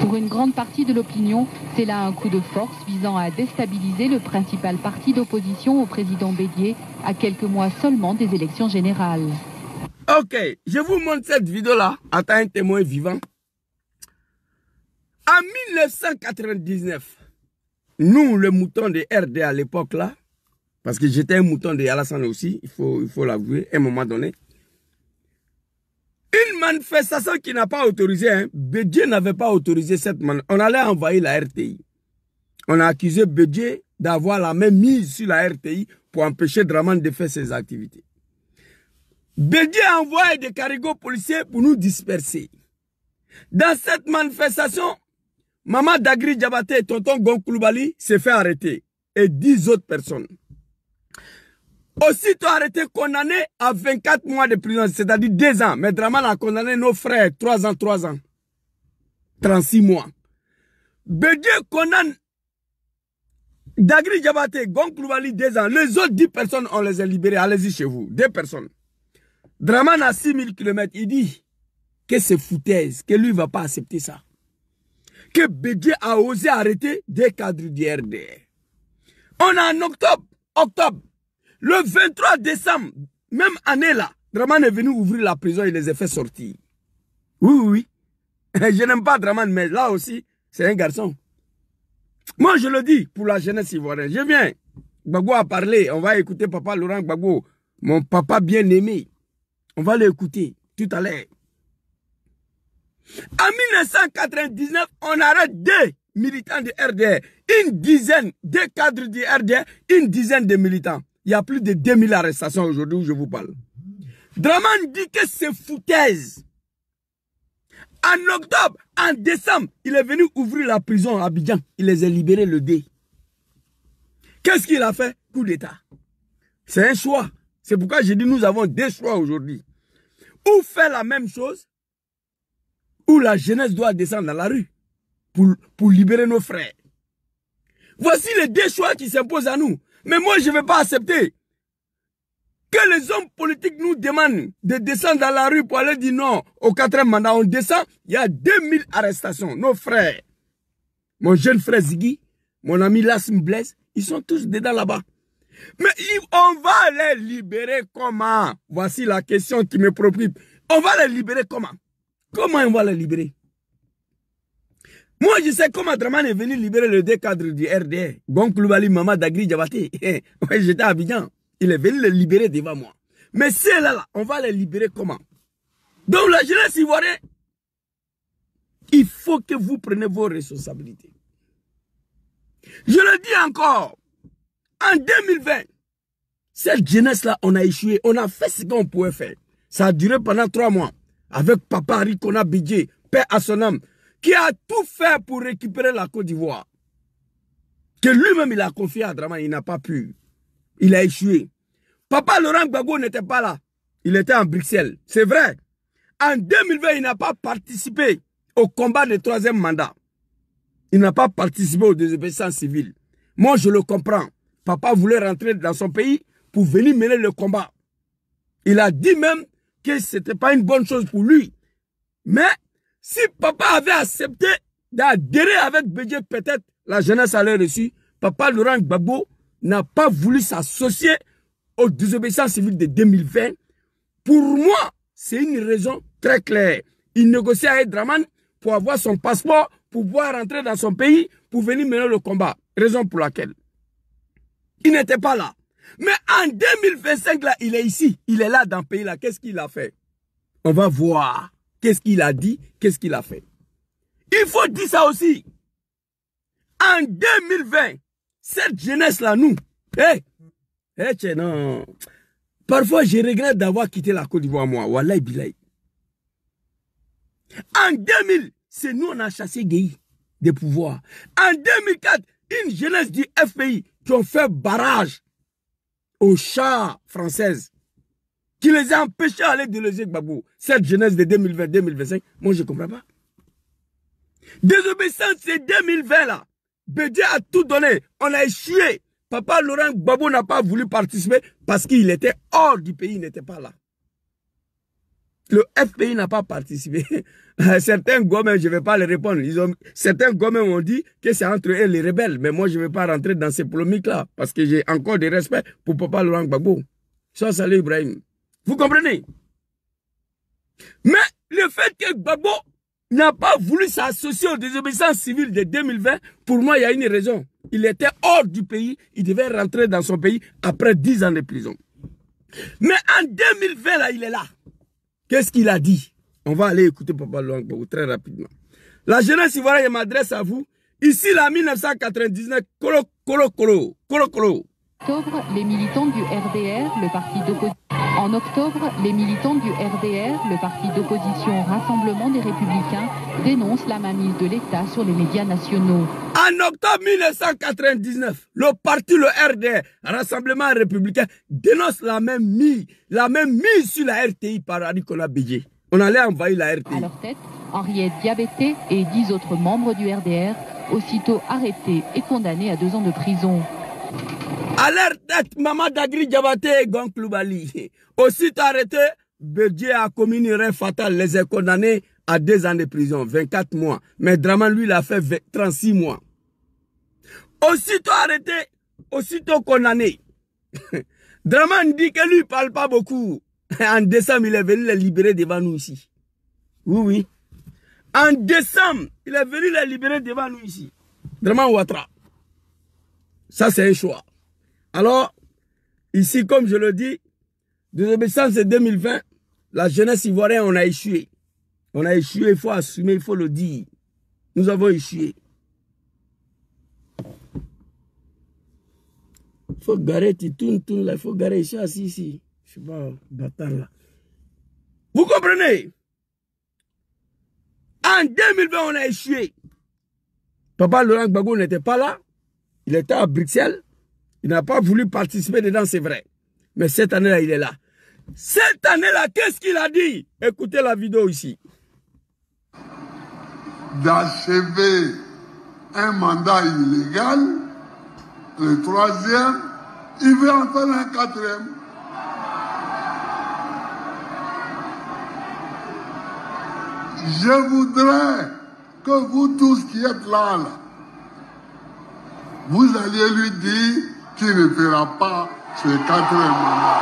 Speaker 3: Pour une grande partie de l'opinion, c'est là un coup de force visant à déstabiliser le principal parti d'opposition au président Bédié à quelques mois seulement des élections générales.
Speaker 1: Ok, je vous montre cette vidéo-là. Attends, un témoin vivant. En 1999, nous, le mouton de RD à l'époque là, parce que j'étais un mouton de Alassane aussi, il faut l'avouer, à un moment donné. Une manifestation qui n'a pas autorisé, hein, Bédié n'avait pas autorisé cette manifestation. On allait envahir la RTI. On a accusé Bédié d'avoir la même mise sur la RTI pour empêcher Draman de faire ses activités. Bédié a envoyé des carigos policiers pour nous disperser. Dans cette manifestation, Maman Dagri Diabaté et Tonton Gonkouloubali s'est fait arrêter. Et 10 autres personnes. Aussitôt arrêtés, condamnés à 24 mois de prison, c'est-à-dire 2 ans. Mais Draman a condamné nos frères 3 ans, 3 ans. 36 mois. Bédié condamne Dagri Diabaté, Gonkouloubali 2 ans. Les autres 10 personnes, on les a libérés. Allez-y chez vous. 2 personnes. Draman a 6000 km. Il dit que c'est foutaise, que lui ne va pas accepter ça. Que Bédié a osé arrêter des cadres du RDR. On a en octobre, le 23 décembre, même année là, Draman est venu ouvrir la prison et les a fait sortir. Oui. Je n'aime pas Draman, mais là aussi, c'est un garçon. Moi, je le dis pour la jeunesse ivoirienne. Je viens. Gbagbo a parlé. On va écouter Papa Laurent Gbagbo, mon papa bien-aimé. On va l'écouter tout à l'heure. En 1999, on arrête 2 militants du RDR, une dizaine, 2 cadres du RDR, une dizaine de militants. Il y a plus de 2000 arrestations aujourd'hui où je vous parle. Draman dit que c'est foutaise. En octobre, en décembre, il est venu ouvrir la prison à Abidjan. Il les a libérés le dé. Qu'est-ce qu'il a fait? Coup d'État. C'est un choix. C'est pourquoi j'ai dit nous avons 2 choix aujourd'hui. Ou faire la même chose, ou la jeunesse doit descendre dans la rue pour libérer nos frères. Voici les 2 choix qui s'imposent à nous. Mais moi, je ne vais pas accepter que les hommes politiques nous demandent de descendre dans la rue pour aller dire non au 4e mandat. On descend, il y a 2000 arrestations. Nos frères, mon jeune frère Ziggy, mon ami Lassim Blaise, ils sont tous dedans là-bas. Mais on va les libérer comment? Voici la question qui me préoccupe. On va les libérer comment? Comment on va les libérer? Moi, je sais comment Draman est venu libérer les 2 cadres du RDR. Gonkouloubali, Maman Dagri Diabaté. Ouais, j'étais à Abidjan. Il est venu les libérer devant moi. Mais ceux-là, on va les libérer comment? Donc la jeunesse ivoirienne, il faut que vous preniez vos responsabilités. Je le dis encore. En 2020, cette jeunesse-là, on a échoué. On a fait ce qu'on pouvait faire. Ça a duré pendant 3 mois. Avec Papa Rikona Bédié, paix à son âme, qui a tout fait pour récupérer la Côte d'Ivoire. Que lui-même, il a confié à Draman, il n'a pas pu. Il a échoué. Papa Laurent Gbagbo n'était pas là. Il était en Bruxelles. C'est vrai. En 2020, il n'a pas participé au combat du 3e mandat. Il n'a pas participé aux désobéissances civiles. Moi, je le comprends. Papa voulait rentrer dans son pays pour venir mener le combat. Il a dit même que ce n'était pas une bonne chose pour lui. Mais si papa avait accepté d'adhérer avec Bédié, peut-être la jeunesse allait reçu. Papa Laurent Gbagbo n'a pas voulu s'associer aux désobéissances civiles de 2020. Pour moi, c'est une raison très claire. Il négociait avec Draman pour avoir son passeport, pour pouvoir rentrer dans son pays, pour venir mener le combat. Raison pour laquelle il n'était pas là. Mais en 2025, là, il est ici. Il est là dans le pays, là. Qu'est-ce qu'il a fait? On va voir. Qu'est-ce qu'il a dit? Qu'est-ce qu'il a fait? Il faut dire ça aussi. En 2020, cette jeunesse-là, nous, non. Parfois, je regrette d'avoir quitté la Côte d'Ivoire, moi. Wallahi billahi. En 2000, c'est nous, on a chassé Guéhi des pouvoirs. En 2004, une jeunesse du FPI qui ont fait barrage aux chars françaises, qui les a empêchés d'aller déloger Gbagbo. Cette jeunesse de 2020-2025, moi je ne comprends pas. Désobéissance, c'est 2020 là. Bédié a tout donné. On a échoué. Papa Laurent Gbagbo n'a pas voulu participer parce qu'il était hors du pays, il n'était pas là. Le FPI n'a pas participé. Certains gommes, je ne vais pas les répondre. Certains gommes ont dit que c'est entre eux et les rebelles. Mais moi, je ne vais pas rentrer dans ces polémiques-là. Parce que j'ai encore des respects pour Papa Laurent Gbagbo. Ça, salut Ibrahim. Vous comprenez? Mais le fait que Gbagbo n'a pas voulu s'associer aux désobéissances civiles de 2020, pour moi, il y a une raison. Il était hors du pays. Il devait rentrer dans son pays après 10 ans de prison. Mais en 2020, là, il est là. Qu'est-ce qu'il a dit? On va aller écouter Papa Laurent Gbagbo très rapidement. La jeunesse ivoirienne, je m'adresse à vous. Ici, la 1999, Kolo.
Speaker 3: Octobre, les militants du RDR, le parti d'opposition. En octobre, les militants du RDR, le parti d'opposition Rassemblement des Républicains, dénoncent la mainmise de l'État sur les médias nationaux.
Speaker 1: En octobre 1999, le parti, le RDR, Rassemblement Républicain, dénonce la même mise sur la RTI par Nicolas Bédié. On allait envahir la RTI.
Speaker 3: À leur tête, Henriette Diabeté et 10 autres membres du RDR, aussitôt arrêtés et condamnés à 2 ans de prison.
Speaker 1: À leur tête, Maman Dagri Diabaté et Gon Koulibaly. Aussitôt arrêté, Bédié a commis une erreur fatale, les a condamnés à 2 ans de prison, 24 mois. Mais Draman, lui, il a fait 36 mois. Aussitôt arrêté, aussitôt condamné. Draman dit que lui, il ne parle pas beaucoup. En décembre, il est venu les libérer devant nous ici. Oui, oui. En décembre, il est venu les libérer devant nous ici. Draman Ouattara. Ça, c'est un choix. Alors, ici, comme je le dis, désobéissance de 2020, la jeunesse ivoirienne, on a échoué. On a échoué, il faut assumer, il faut le dire. Nous avons échoué. Il faut garer, tu tournes là, il faut garer ici, assis ici. Je ne sais pas, bâtard là. Vous comprenez? En 2020, on a échoué. Papa Laurent Gbagbo n'était pas là. Il était à Bruxelles. Il n'a pas voulu participer dedans, c'est vrai. Mais cette année-là, il est là. Cette année-là, qu'est-ce qu'il a dit? Écoutez la vidéo ici.
Speaker 4: D'achever un mandat illégal, le 3e, il veut en faire un 4e. Je voudrais que vous tous qui êtes là, vous alliez lui dire qu'il ne fera pas ce 4e mandat.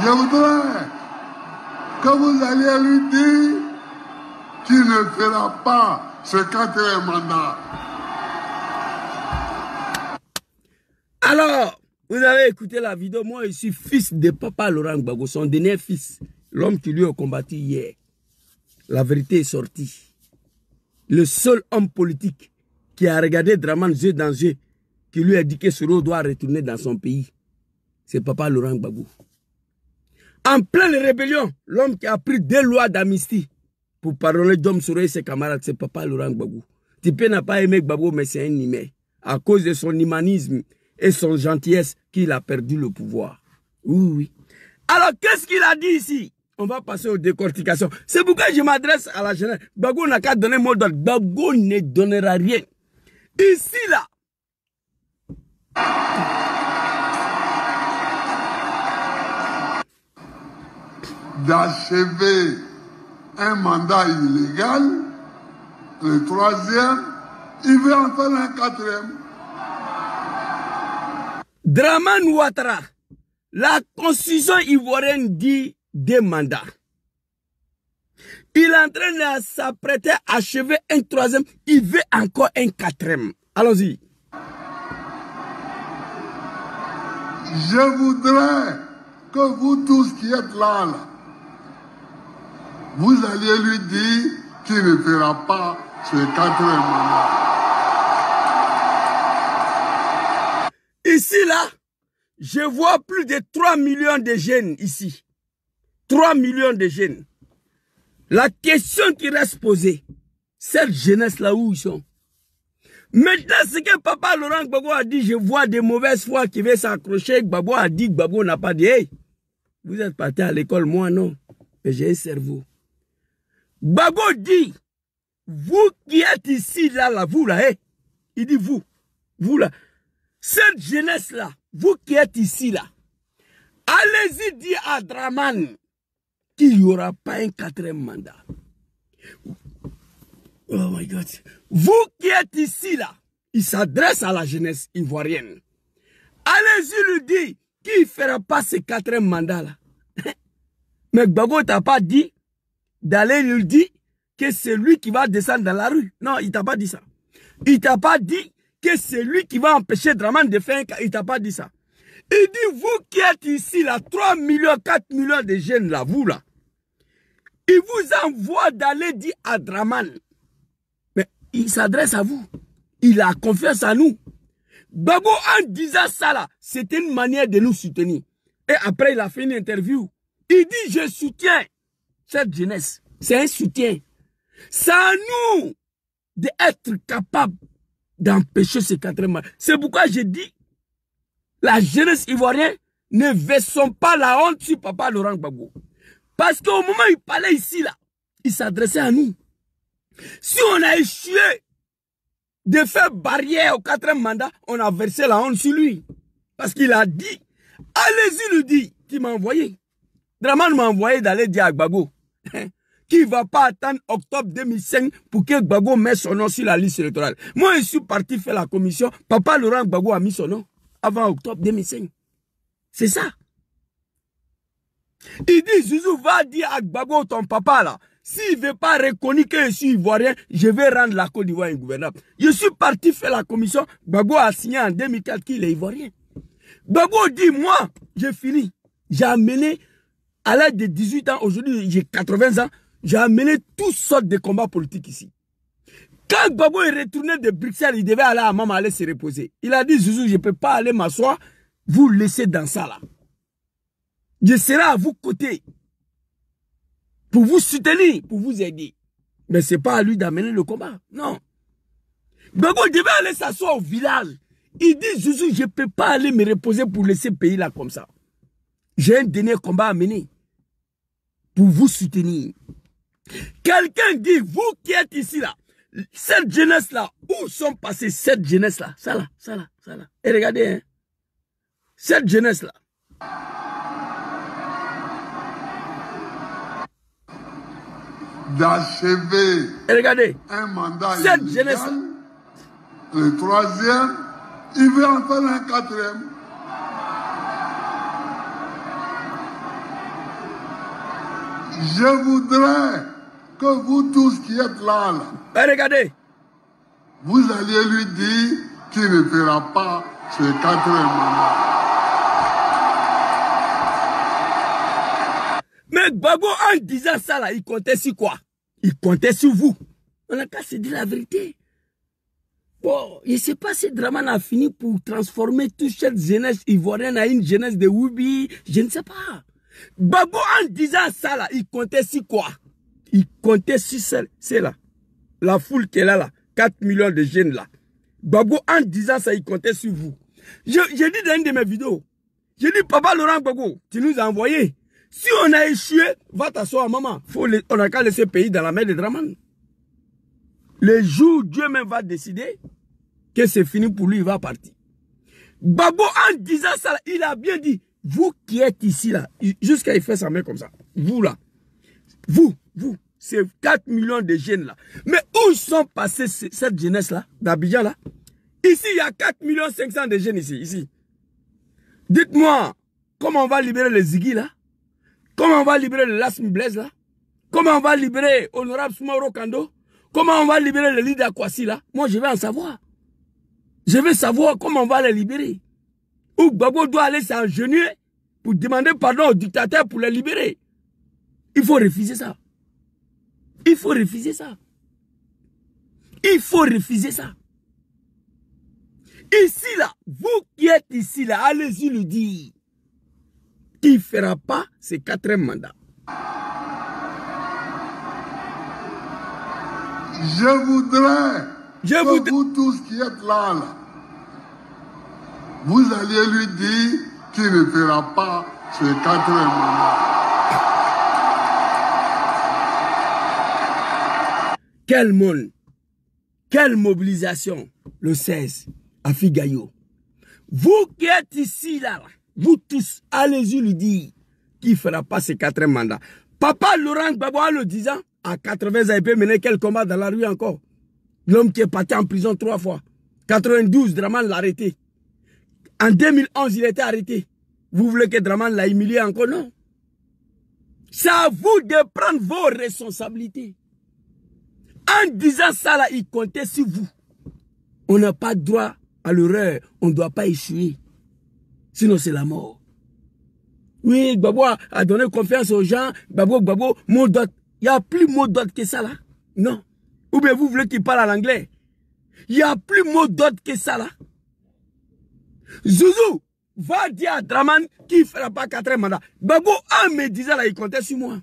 Speaker 4: Je voudrais que vous alliez lui dire qu'il ne fera pas ce 4e mandat.
Speaker 1: Alors, vous avez écouté la vidéo. Moi, je suis fils de Papa Laurent Gbagbo, son dernier fils. L'homme qui lui a combattu hier. La vérité est sortie. Le seul homme politique qui a regardé Draman yeux dans yeux, qui lui a dit que Soro doit retourner dans son pays, c'est Papa Laurent Gbagbo. En pleine rébellion, l'homme qui a pris 2 lois d'amnistie pour pardonner Dom Soro et ses camarades, c'est Papa Laurent Gbagbo. Tipé n'a pas aimé Gbagbo, mais c'est un nimé. à cause de son humanisme et son gentillesse qu'il a perdu le pouvoir. Oui, oui. Alors, qu'est-ce qu'il a dit ici? On va passer aux décortications. C'est pourquoi je m'adresse à la jeunesse. Gbagbo n'a qu'à donner mot d'ordre. Gbagbo ne donnera rien. Ici, là.
Speaker 4: D'achever un mandat illégal, le troisième, il veut en faire un quatrième.
Speaker 1: Dramane Ouattara, la constitution ivoirienne dit 2 mandats. Il est en train de s'apprêter à achever un 3e, il veut encore un 4e. Allons-y.
Speaker 4: Je voudrais que vous tous qui êtes là, vous alliez lui dire qu'il ne fera pas ce 4e mandat.
Speaker 1: Ici, là, je vois plus de 3 millions de jeunes ici. 3 millions de jeunes. La question qui reste posée, cette jeunesse-là, où ils sont? Maintenant, ce que papa Laurent Gbagbo a dit, je vois des mauvaises foi qui veulent s'accrocher. Gbagbo a dit, Gbagbo n'a pas dit, hey, vous êtes parti à l'école, moi non, mais j'ai un cerveau. Gbagbo dit, vous qui êtes ici, là, vous là, hey, il dit vous là, cette jeunesse-là, vous qui êtes ici, là, allez-y dire à Dramane qu'il n'y aura pas un 4e mandat. Oh my God. Vous qui êtes ici, là, il s'adresse à la jeunesse ivoirienne. Allez-y lui dire qu'il ne fera pas ce 4e mandat-là. Mais Gbagbo t'a pas dit d'aller lui dire que c'est lui qui va descendre dans la rue. Non, il t'a pas dit ça. Il t'a pas dit que c'est lui qui va empêcher Dramane de faire un cas. Il t'a pas dit ça. Il dit, vous qui êtes ici, là, 3 millions, 4 millions de jeunes, là, vous, là, il vous envoie d'aller dire à Dramane. Mais il s'adresse à vous. Il a confiance en nous. Gbagbo, en disant ça, là, c'était une manière de nous soutenir. Et après, il a fait une interview. Il dit, je soutiens cette jeunesse. C'est un soutien. C'est à nous d'être capables d'empêcher ce 4e mandat. C'est pourquoi je dis, la jeunesse ivoirienne ne versons pas la honte sur papa Laurent Gbagbo. Parce qu'au moment où il parlait ici, là, il s'adressait à nous. Si on a échoué de faire barrière au 4e mandat, on a versé la honte sur lui. Parce qu'il a dit, allez-y lui dire, qui m'a envoyé. Dramane m'a envoyé d'aller dire à Gbagbo qu'il ne va pas attendre octobre 2005 pour que Gbagbo mette son nom sur la liste électorale. Moi, je suis parti faire la commission. Papa Laurent Gbagbo a mis son nom avant octobre 2005. C'est ça. Il dit, Zouzou, va dire à Gbagbo, ton papa là, s'il ne veut pas reconnaître que je suis ivoirien, je vais rendre la Côte d'Ivoire ingouvernable. Je suis parti faire la commission. Gbagbo a signé en 2004 qu'il est ivoirien. Gbagbo dit, moi, j'ai fini. J'ai amené, à l'âge de 18 ans, aujourd'hui j'ai 80 ans, j'ai amené toutes sortes de combats politiques ici. Quand Gbagbo est retourné de Bruxelles, il devait aller à Maman aller se reposer. Il a dit, Zouzou, je ne peux pas aller m'asseoir, vous laisser dans ça là. Je serai à vos côtés pour vous soutenir, pour vous aider. Mais ce n'est pas à lui d'amener le combat. Non. Gbagbo devait aller s'asseoir au village. Il dit, Zouzou, je ne peux pas aller me reposer pour laisser le pays là comme ça. J'ai un dernier combat à mener pour vous soutenir. Quelqu'un dit, vous qui êtes ici là, cette jeunesse là, où sont passées cette jeunesse là? Ça là, ça là, ça là. Et regardez, hein, cette jeunesse là.
Speaker 4: D'achever un mandat
Speaker 1: cette
Speaker 4: illégal,
Speaker 1: jeunesse là.
Speaker 4: Le troisième, il veut en faire un 4e. Je voudrais que vous tous qui êtes là,
Speaker 1: Regardez.
Speaker 4: vous alliez lui dire qu'il ne fera pas ce 4e mandat.
Speaker 1: Mais Gbagbo, en disant ça, là, il comptait sur quoi? Il comptait sur vous. On n'a qu'à se dire la vérité. Bon, je ne sais pas si Dramane a fini pour transformer toute cette jeunesse ivoirienne à une jeunesse de Woubi. Je ne sais pas. Gbagbo, en disant ça, là, il comptait sur quoi? Il comptait sur celle-là. La foule qui est là, 4 millions de jeunes là. Gbagbo, en disant ça, il comptait sur vous. J'ai dit dans une de mes vidéos, j'ai dit, papa Laurent Gbagbo, tu nous as envoyé. Si on a échoué, va t'asseoir, maman. On n'a qu'à laisser le pays dans la main de Dramane. Le jour où Dieu même va décider que c'est fini pour lui, il va partir. Gbagbo, en disant ça, il a bien dit, vous qui êtes ici, là, jusqu'à il fait sa main comme ça, vous là, vous, c'est 4 millions de jeunes là. Mais où sont passés cette jeunesse-là, d'Abidjan là? Ici, il y a 4 500 000 de jeunes ici. Dites-moi, comment on va libérer les Ziggy là? Comment on va libérer le Lasmi Blaise là? Comment on va libérer Honorable Soumaoro Kando? Comment on va libérer le leader Kwasi là? Moi, je vais en savoir. Je veux savoir comment on va les libérer. Ou Gbagbo doit aller s'engenouiller pour demander pardon au dictateur pour les libérer. Il faut refuser ça. Il faut refuser ça. Il faut refuser ça. Ici là, vous qui êtes ici là, allez-y lui dire qu'il ne fera pas ses 4e mandats.
Speaker 4: Je voudrais que vous tous qui êtes là, vous alliez lui dire qu'il ne fera pas ses 4e mandats.
Speaker 1: Quel monde, quelle mobilisation le 16 à Figayo. Vous qui êtes ici là, vous tous, allez-y lui dire qu'il ne fera pas ses 4e mandats. Papa Laurent Gbagbo, en le disant, à 80 ans, il peut mener quel combat dans la rue encore? L'homme qui est parti en prison 3 fois. 92, Dramane l'a arrêté. En 2011, il était arrêté. Vous voulez que Dramane l'a humilié encore? Non. C'est à vous de prendre vos responsabilités. En disant ça, là, il comptait sur vous. On n'a pas droit à l'erreur. On ne doit pas échouer. Sinon, c'est la mort. Oui, Gbagbo a donné confiance aux gens. Gbagbo, mot d'ordre. Il n'y a plus mot d'ordre que ça, là. Non. Ou bien vous voulez qu'il parle en anglais. Il n'y a plus mot d'ordre que ça, là. Zouzou va dire à Dramane qu'il ne fera pas 4e mandat. Gbagbo, en me disant, là, il comptait sur moi.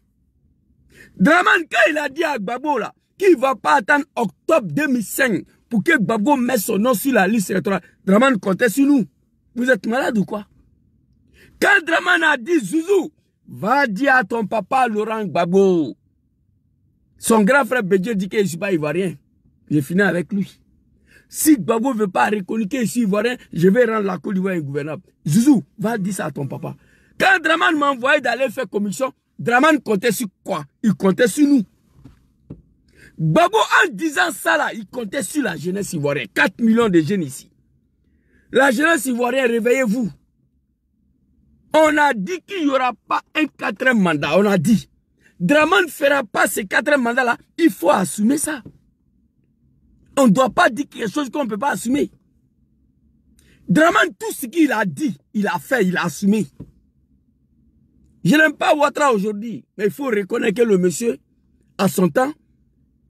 Speaker 1: Dramane, quand il a dit à Gbagbo, là, qu'il ne va pas attendre octobre 2005 pour que Gbagbo mette son nom sur la liste électorale, Dramane comptait sur nous. Vous êtes malade ou quoi? Quand Dramane a dit, Zouzou, va dire à ton papa Laurent Gbagbo. Son grand frère Bédié dit que je ne suis pas ivoirien. J'ai fini avec lui. Si Gbagbo ne veut pas reconnaître que je suis ivoirien, je vais rendre la Côte d'Ivoire ingouvernable. Zouzou, va dire ça à ton papa. Quand Dramane m'a envoyé d'aller faire commission, Dramane comptait sur quoi? Il comptait sur nous. Gbagbo, en disant ça là, il comptait sur la jeunesse ivoirienne. 4 millions de jeunes ici. La jeunesse ivoirienne, réveillez-vous. On a dit qu'il n'y aura pas un 4e mandat. On a dit. Dramane ne fera pas ces 4e mandats là. Il faut assumer ça. On ne doit pas dire quelque chose qu'on ne peut pas assumer. Dramane, tout ce qu'il a dit, il a fait, il a assumé. Je n'aime pas Ouattara aujourd'hui. Mais il faut reconnaître que le monsieur, à son temps,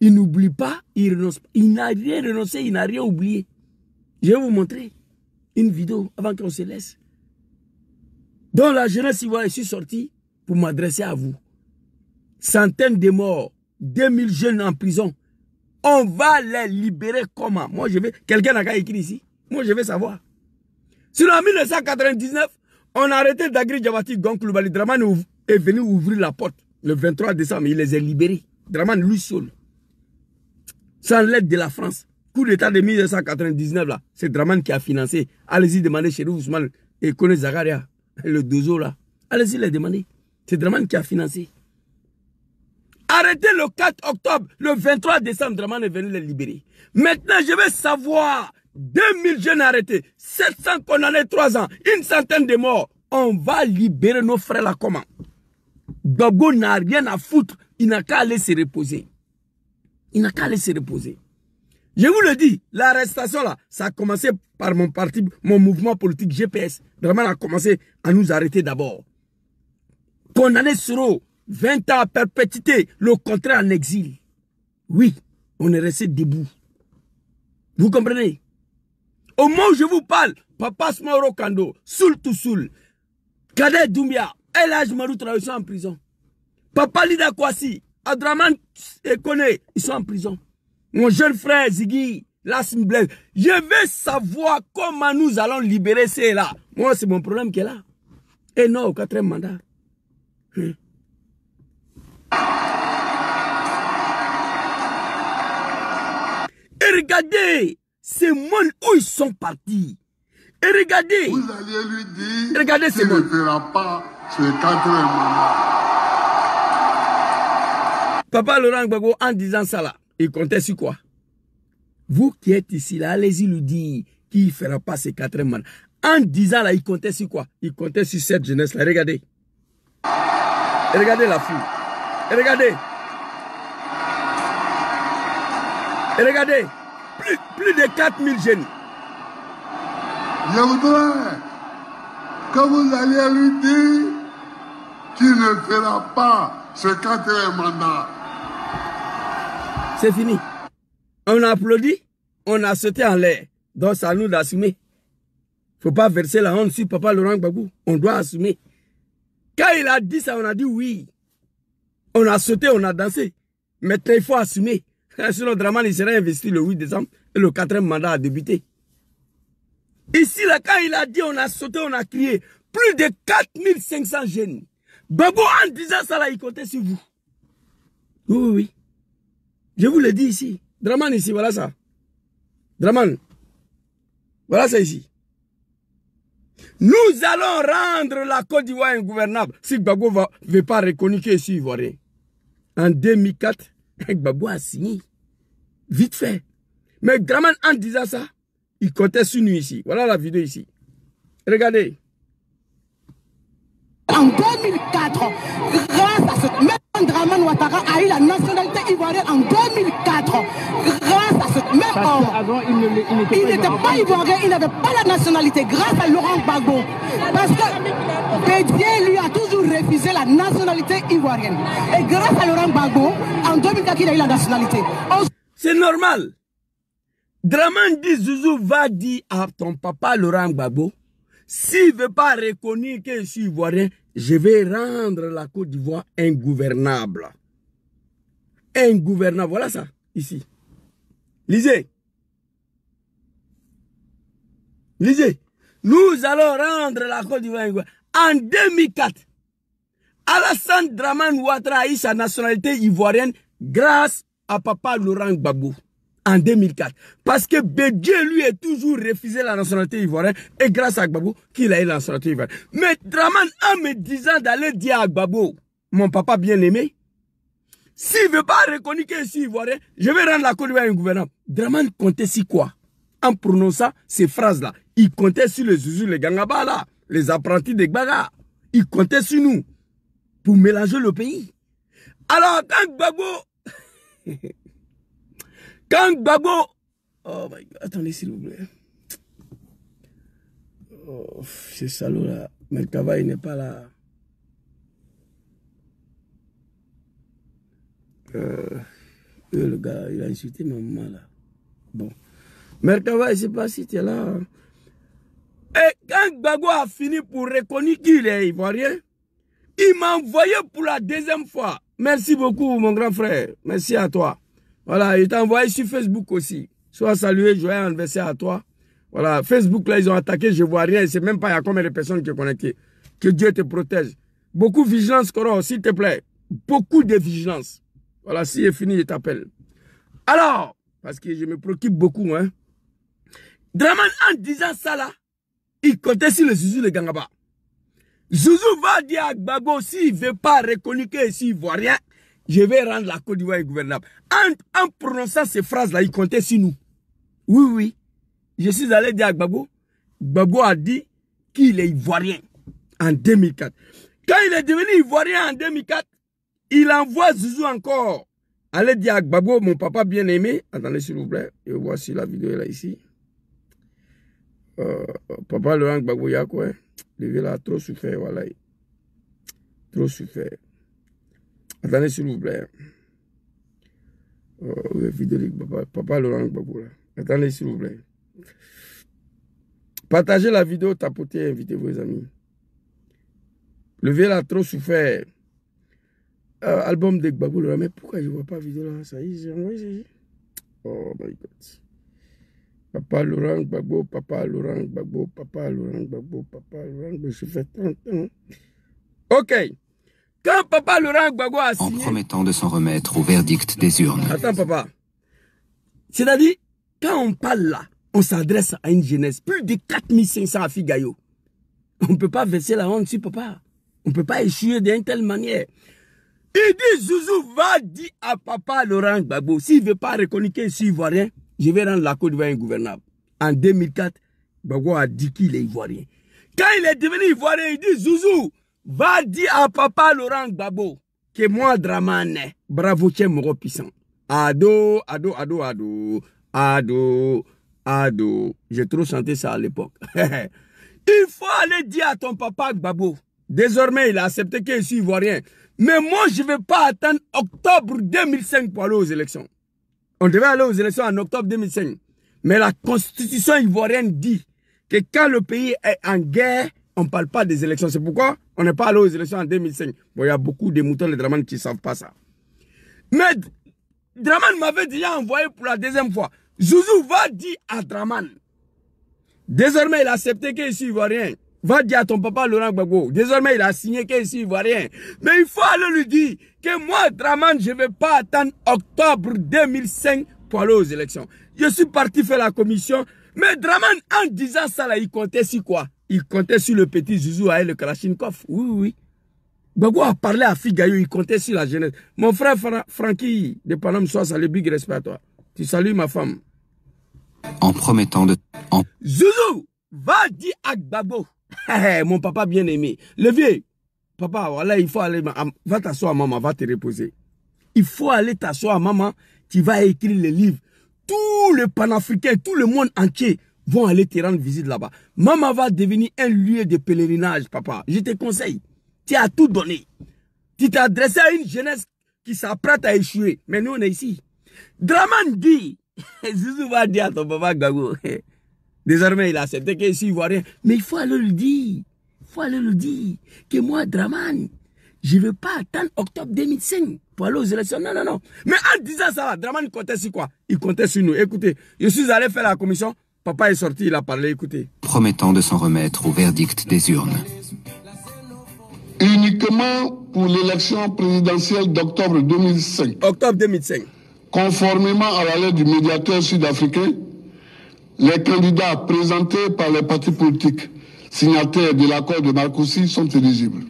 Speaker 1: il n'oublie pas, il renonce pas. Il n'a rien renoncé, il n'a rien oublié. Je vais vous montrer une vidéo avant qu'on se laisse. Dans la jeunesse ivoirienne, je suis sorti pour m'adresser à vous. Centaines de morts, 2000 jeunes en prison. On va les libérer comment? Moi, je vais... Quelqu'un n'a qu'à écrire ici. Moi, je vais savoir. Sinon, en 1999, on a arrêté Dagri Diabati Gonkloubali. Dramane est venu ouvrir la porte le 23 décembre. Il les a libérés. Dramane, lui seul. Sans l'aide de la France. Coup d'état de 1999, là, c'est Dramane qui a financé. Allez-y demander chez Ousmane et Kone Zagaria, le dozo là. Allez-y les demander. C'est Dramane qui a financé. Arrêtez le 4 octobre, le 23 décembre, Dramane est venu les libérer. Maintenant, je veux savoir, 2000 jeunes arrêtés, 700 condamnés 3 ans, une centaine de morts. On va libérer nos frères là comment? Gbagbo n'a rien à foutre, il n'a qu'à aller se reposer. Il n'a qu'à aller se reposer. Je vous le dis, l'arrestation là, ça a commencé par mon parti, mon mouvement politique GPS. Dramane a commencé à nous arrêter d'abord. Condamné Soro, 20 ans à perpétuité, le contraire en exil. Oui, on est resté debout. Vous comprenez? Au moment où je vous parle, Papa Soumaoro Kando, Soul to Soul, Kader Doumbia, El Hadj Marou Traoré sont en prison. Papa Lida Kwasi, Dramane et Kone, ils sont en prison. Mon jeune frère Ziggy, l'Assemblée. Je veux savoir comment nous allons libérer ceux-là. Moi, c'est mon problème qui est là. Et non, au 4e mandat. Et regardez, ces mondes où ils sont partis. Et regardez.
Speaker 4: Vous allez lui dire
Speaker 1: regardez
Speaker 4: qu'il ne fera pas ce 4e mandat.
Speaker 1: Papa Laurent Gbagbo, en disant ça là, il comptait sur quoi? Vous qui êtes ici là, allez-y lui dire qu'il ne fera pas ce 4e mandat. En disant là, il comptait sur quoi? Il comptait sur cette jeunesse là. Regardez. Et regardez la foule. Et regardez. Et regardez. Plus de 4000 jeunes.
Speaker 4: Je voudrais que vous alliez lui dire qu'il ne fera pas ce 4e mandat.
Speaker 1: C'est fini. On a applaudi, on a sauté en l'air. Donc c'est à nous d'assumer. Il ne faut pas verser la honte sur Papa Laurent Gbagbo. On doit assumer. Quand il a dit ça, on a dit oui. On a sauté, on a dansé. Maintenant, il faut assumer. Sinon, Dramane, il sera investi le 8 décembre et le 4e mandat a débuté. Ici, là, quand il a dit, on a sauté, on a crié. Plus de 4500 jeunes. Gbagbo, en disant ça, là, il comptait sur vous. Oui, oui, oui. Je vous le dis ici. Dramane ici, voilà ça. Dramane. Voilà ça ici. Nous allons rendre la Côte d'Ivoire ingouvernable si Gbagbo ne veut pas reconnaître qu'il est ivoirien. En 2004, Gbagbo a signé. Vite fait. Mais Dramane, en disant ça, il comptait sur nous ici. Voilà la vidéo ici. Regardez.
Speaker 5: En 2004, grâce à ce même Dramane Ouattara a eu la nationalité ivoirienne en 2004. Grâce à ce même homme. Avant, il n'était pas ivoirien, il n'avait pas la nationalité. Grâce à Laurent Gbagbo. Parce que Bédier lui a toujours refusé la nationalité ivoirienne. Et grâce à Laurent Gbagbo, en 2004, il a eu la nationalité.
Speaker 1: C'est normal. Dramane dit, Zouzou va dire à ton papa Laurent Gbagbo, s'il ne veut pas reconnaître que je suis ivoirien, je vais rendre la Côte d'Ivoire ingouvernable. Ingouvernable, voilà ça, ici. Lisez. Lisez. Nous allons rendre la Côte d'Ivoire ingouvernable. En 2004, Alassane Dramane Ouattara a eu sa nationalité ivoirienne grâce à papa Laurent Gbagbo. En 2004. Parce que Bédier lui a toujours refusé la nationalité ivoirienne et grâce à Gbagbo qu'il a eu la nationalité ivoirienne. Mais Dramane, en me disant d'aller dire à Gbagbo, mon papa bien-aimé, s'il ne veut pas reconnaître que je suis ivoirien, je vais rendre la Côte d'Ivoire ingouvernable. Dramane comptait sur quoi? En prononçant ces phrases-là, il comptait sur les Zouzou, les Gangaba là, les apprentis des Gbaga. Il comptait sur nous pour mélanger le pays. Alors quand Gbagbo... Quand Gbagbo... Oh my God, attendez s'il vous plaît. Oh, c'est salaud là. Merkava, il n'est pas là. Le gars, il a insulté ma maman là. Bon. Merkava, je ne sais pas si tu es là. Et quand Gbagbo a fini pour reconnaître qu'il est ivoirien, il m'a envoyé pour la 2e fois. Merci beaucoup, mon grand frère. Merci à toi. Voilà, il t'a envoyé sur Facebook aussi. Sois salué, joyeux anniversaire à toi. Voilà, Facebook, là, ils ont attaqué, je vois rien. Je ne sais même pas il y a combien de personnes qui sont connectées. Que Dieu te protège. Beaucoup de vigilance, Coro, s'il te plaît. Beaucoup de vigilance. Voilà, si c'est fini, je t'appelle. Alors, parce que je me préoccupe beaucoup, hein. Dramane, en disant ça, là, il comptait sur le Zouzou, le Gangaba. Zouzou va dire à Gbagbo, s'il ne veut pas reconnaître que je suis ivoirien, je vais rendre la Côte d'Ivoire ingouvernable. En prononçant ces phrases-là, il comptait sur nous. Oui, oui. Je suis allé dire à Gbagbo. Gbagbo a dit qu'il est ivoirien en 2004. Quand il est devenu ivoirien en 2004, il envoie Zouzou encore. Allez dire à Gbagbo, mon papa bien-aimé. Attendez s'il vous plaît. Et voici la vidéo là ici. Papa Laurent Gbagbo, il y a quoi? Le vieux là a trop souffert, voilà. Trop souffert. Attendez s'il vous plaît. Vidéo de papa Laurent Gbagbo là. Attendez s'il vous plaît. Partagez la vidéo, tapotez, invitez vos amis. Le vieux a trop souffert. Album de Gbagbo, mais pourquoi je ne vois pas la vidéo là? Ça y est, j'ai envoyé. Oh my God. Papa Laurent Gbagbo, Papa Laurent Gbagbo, Papa Laurent Gbagbo, Papa Laurent Gbagbo, je fais 30 ans. Ok. Quand Papa Laurent Gbagbo a signé...
Speaker 6: En promettant de s'en remettre au verdict des urnes.
Speaker 1: Attends, papa. C'est-à-dire, quand on parle là, on s'adresse à une jeunesse. Plus de 4500 à Figayo. On ne peut pas verser la honte sur papa. On ne peut pas échouer d'une telle manière. Il dit, Zouzou va dire à papa Laurent Gbagbo, s'il ne veut pas reconnaître qu'il est ivoirien, je vais rendre la Côte d'Ivoire ingouvernable. En 2004, Gbagbo a dit qu'il est ivoirien. Quand il est devenu ivoirien, il dit, Zouzou va dire à papa Laurent Gbagbo que moi, Dramane, bravo, tu es mon puissant. Ado, ado, ado, ado, ado, ado. J'ai trop chanté ça à l'époque. Il faut aller dire à ton papa Gbagbo. Désormais, il a accepté que je suis ivoirien. Mais moi, je ne vais pas attendre octobre 2005 pour aller aux élections. On devait aller aux élections en octobre 2005. Mais la constitution ivoirienne dit que quand le pays est en guerre, on ne parle pas des élections. C'est pourquoi on n'est pas allé aux élections en 2005. Bon, il y a beaucoup de moutons de Dramane qui ne savent pas ça. Mais Dramane m'avait déjà envoyé pour la deuxième fois. Zouzou va dire à Dramane. Désormais, il a accepté que je suis ivoirien. Va dire à ton papa Laurent Gbagbo. Désormais, il a signé que je suis ivoirien. Mais il faut aller lui dire que moi, Dramane, je ne vais pas attendre octobre 2005 pour aller aux élections. Je suis parti faire la commission. Mais Dramane, en disant ça, là, il comptait sur quoi? Il comptait sur le petit Zouzou avec le Kalachnikov. Oui, oui. Gbagbo a parlé à Figayo, il comptait sur la jeunesse. Mon frère Francky de Paname, soit salué, big respect à toi. Tu salues ma femme.
Speaker 6: En promettant de...
Speaker 1: Zouzou, va dire à Gbagbo. Mon papa bien aimé. Le vieux, papa, voilà, il faut aller, va t'asseoir maman, va te reposer. Il faut aller t'asseoir à maman, tu vas écrire les livres. Tous les panafricains, tout le monde entier vont aller te rendre visite là-bas. Maman va devenir un lieu de pèlerinage, papa. Je te conseille. Tu as tout donné. Tu t'es adressé à une jeunesse qui s'apprête à échouer. Mais nous, on est ici. Dramane dit, Zouzou va dire à ton papa Gbagbo. Désormais, il a accepté qu'il est ivoirien. Mais il faut aller le dire. Il faut aller le dire. Que moi, Dramane, je ne veux pas attendre octobre 2005 pour aller aux élections. Non, non, non. Mais en disant ça, Dramane comptait sur quoi? Il comptait sur nous. Écoutez, je suis allé faire la commission. Papa est sorti, il a parlé. Écoutez.
Speaker 6: Promettant de s'en remettre au verdict des urnes.
Speaker 4: Uniquement pour l'élection présidentielle d'octobre 2005.
Speaker 1: Octobre 2005.
Speaker 4: Conformément à la lettre du médiateur sud-africain, les candidats présentés par les partis politiques signataires de l'accord de Marcoussis sont éligibles.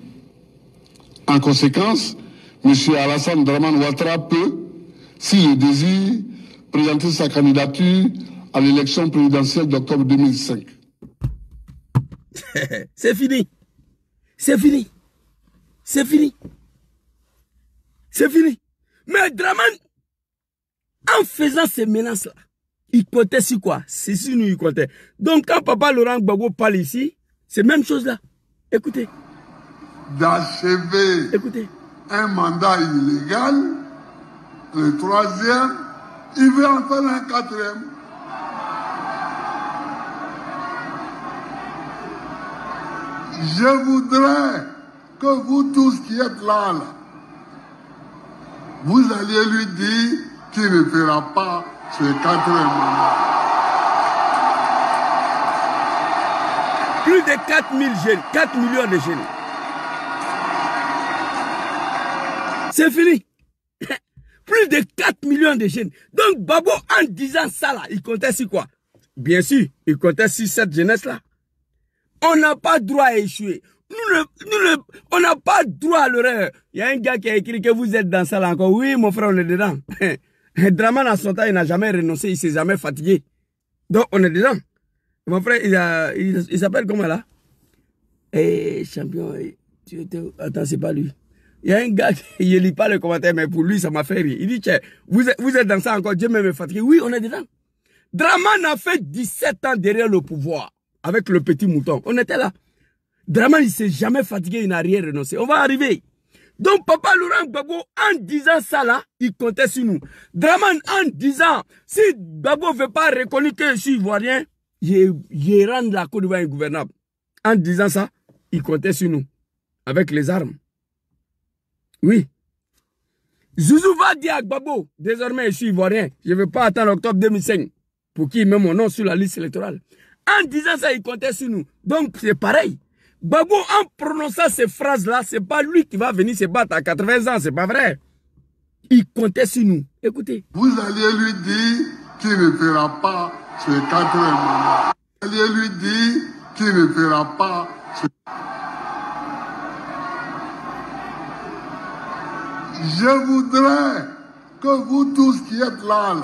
Speaker 4: En conséquence, M. Alassane Dramane Ouattara peut, s'il le désire, présenter sa candidature à l'élection présidentielle d'octobre 2005.
Speaker 1: C'est fini. C'est fini. C'est fini. C'est fini. Mais Dramane, en faisant ces menaces-là, il comptait sur quoi? C'est sur nous, il comptait. Donc, quand papa Laurent Gbagbo parle ici, c'est la même chose là. Écoutez.
Speaker 4: D'achever un mandat illégal, le troisième, il veut en faire un quatrième. Je voudrais que vous tous qui êtes là, vous alliez lui dire qu'il ne fera pas ce quatrième mandat.
Speaker 1: Plus de 4000 jeunes, 4 millions de jeunes. C'est fini. Plus de 4 millions de jeunes. Donc, Gbagbo, en disant ça là, il comptait sur quoi? Bien sûr, il comptait sur cette jeunesse-là. On n'a pas droit à échouer. On n'a pas droit à l'erreur. Il y a un gars qui a écrit que vous êtes dans ça là encore. Oui, mon frère, on est dedans. Dramane à son temps, il n'a jamais renoncé, il s'est jamais fatigué. Donc, on est dedans. Mon frère, il s'appelle comment là? Champion, attends, c'est pas lui. Il y a un gars qui ne lit pas les commentaires, mais pour lui, ça m'a fait rire. Il dit, vous êtes dans ça encore, Dieu me fatigué. Oui, on est dedans. Dramane a fait 17 ans derrière le pouvoir, avec le petit mouton. On était là. Dramane, il ne s'est jamais fatigué, il n'a rien renoncé. On va arriver. Donc, papa Laurent Gbagbo, en disant ça là, il comptait sur nous. Dramane, en disant, si Gbagbo ne veut pas reconnaître que je suis ivoirien, je rends la Côte d'Ivoire ingouvernable. En disant ça, il comptait sur nous. Avec les armes. Oui. Zouzou va dire à Gbagbo, désormais je suis ivoirien, je ne veux pas attendre octobre 2005 pour qu'il mette mon nom sur la liste électorale. En disant ça, il comptait sur nous. Donc, c'est pareil. Gbagbo, en prononçant ces phrases-là, c'est pas lui qui va venir se battre à 80 ans, c'est pas vrai. Il comptait sur nous. Écoutez.
Speaker 4: Vous alliez lui dire qu'il ne fera pas ce 4e mandat. Vous alliez lui dire qu'il ne fera pas ce... Je voudrais que vous tous qui êtes là,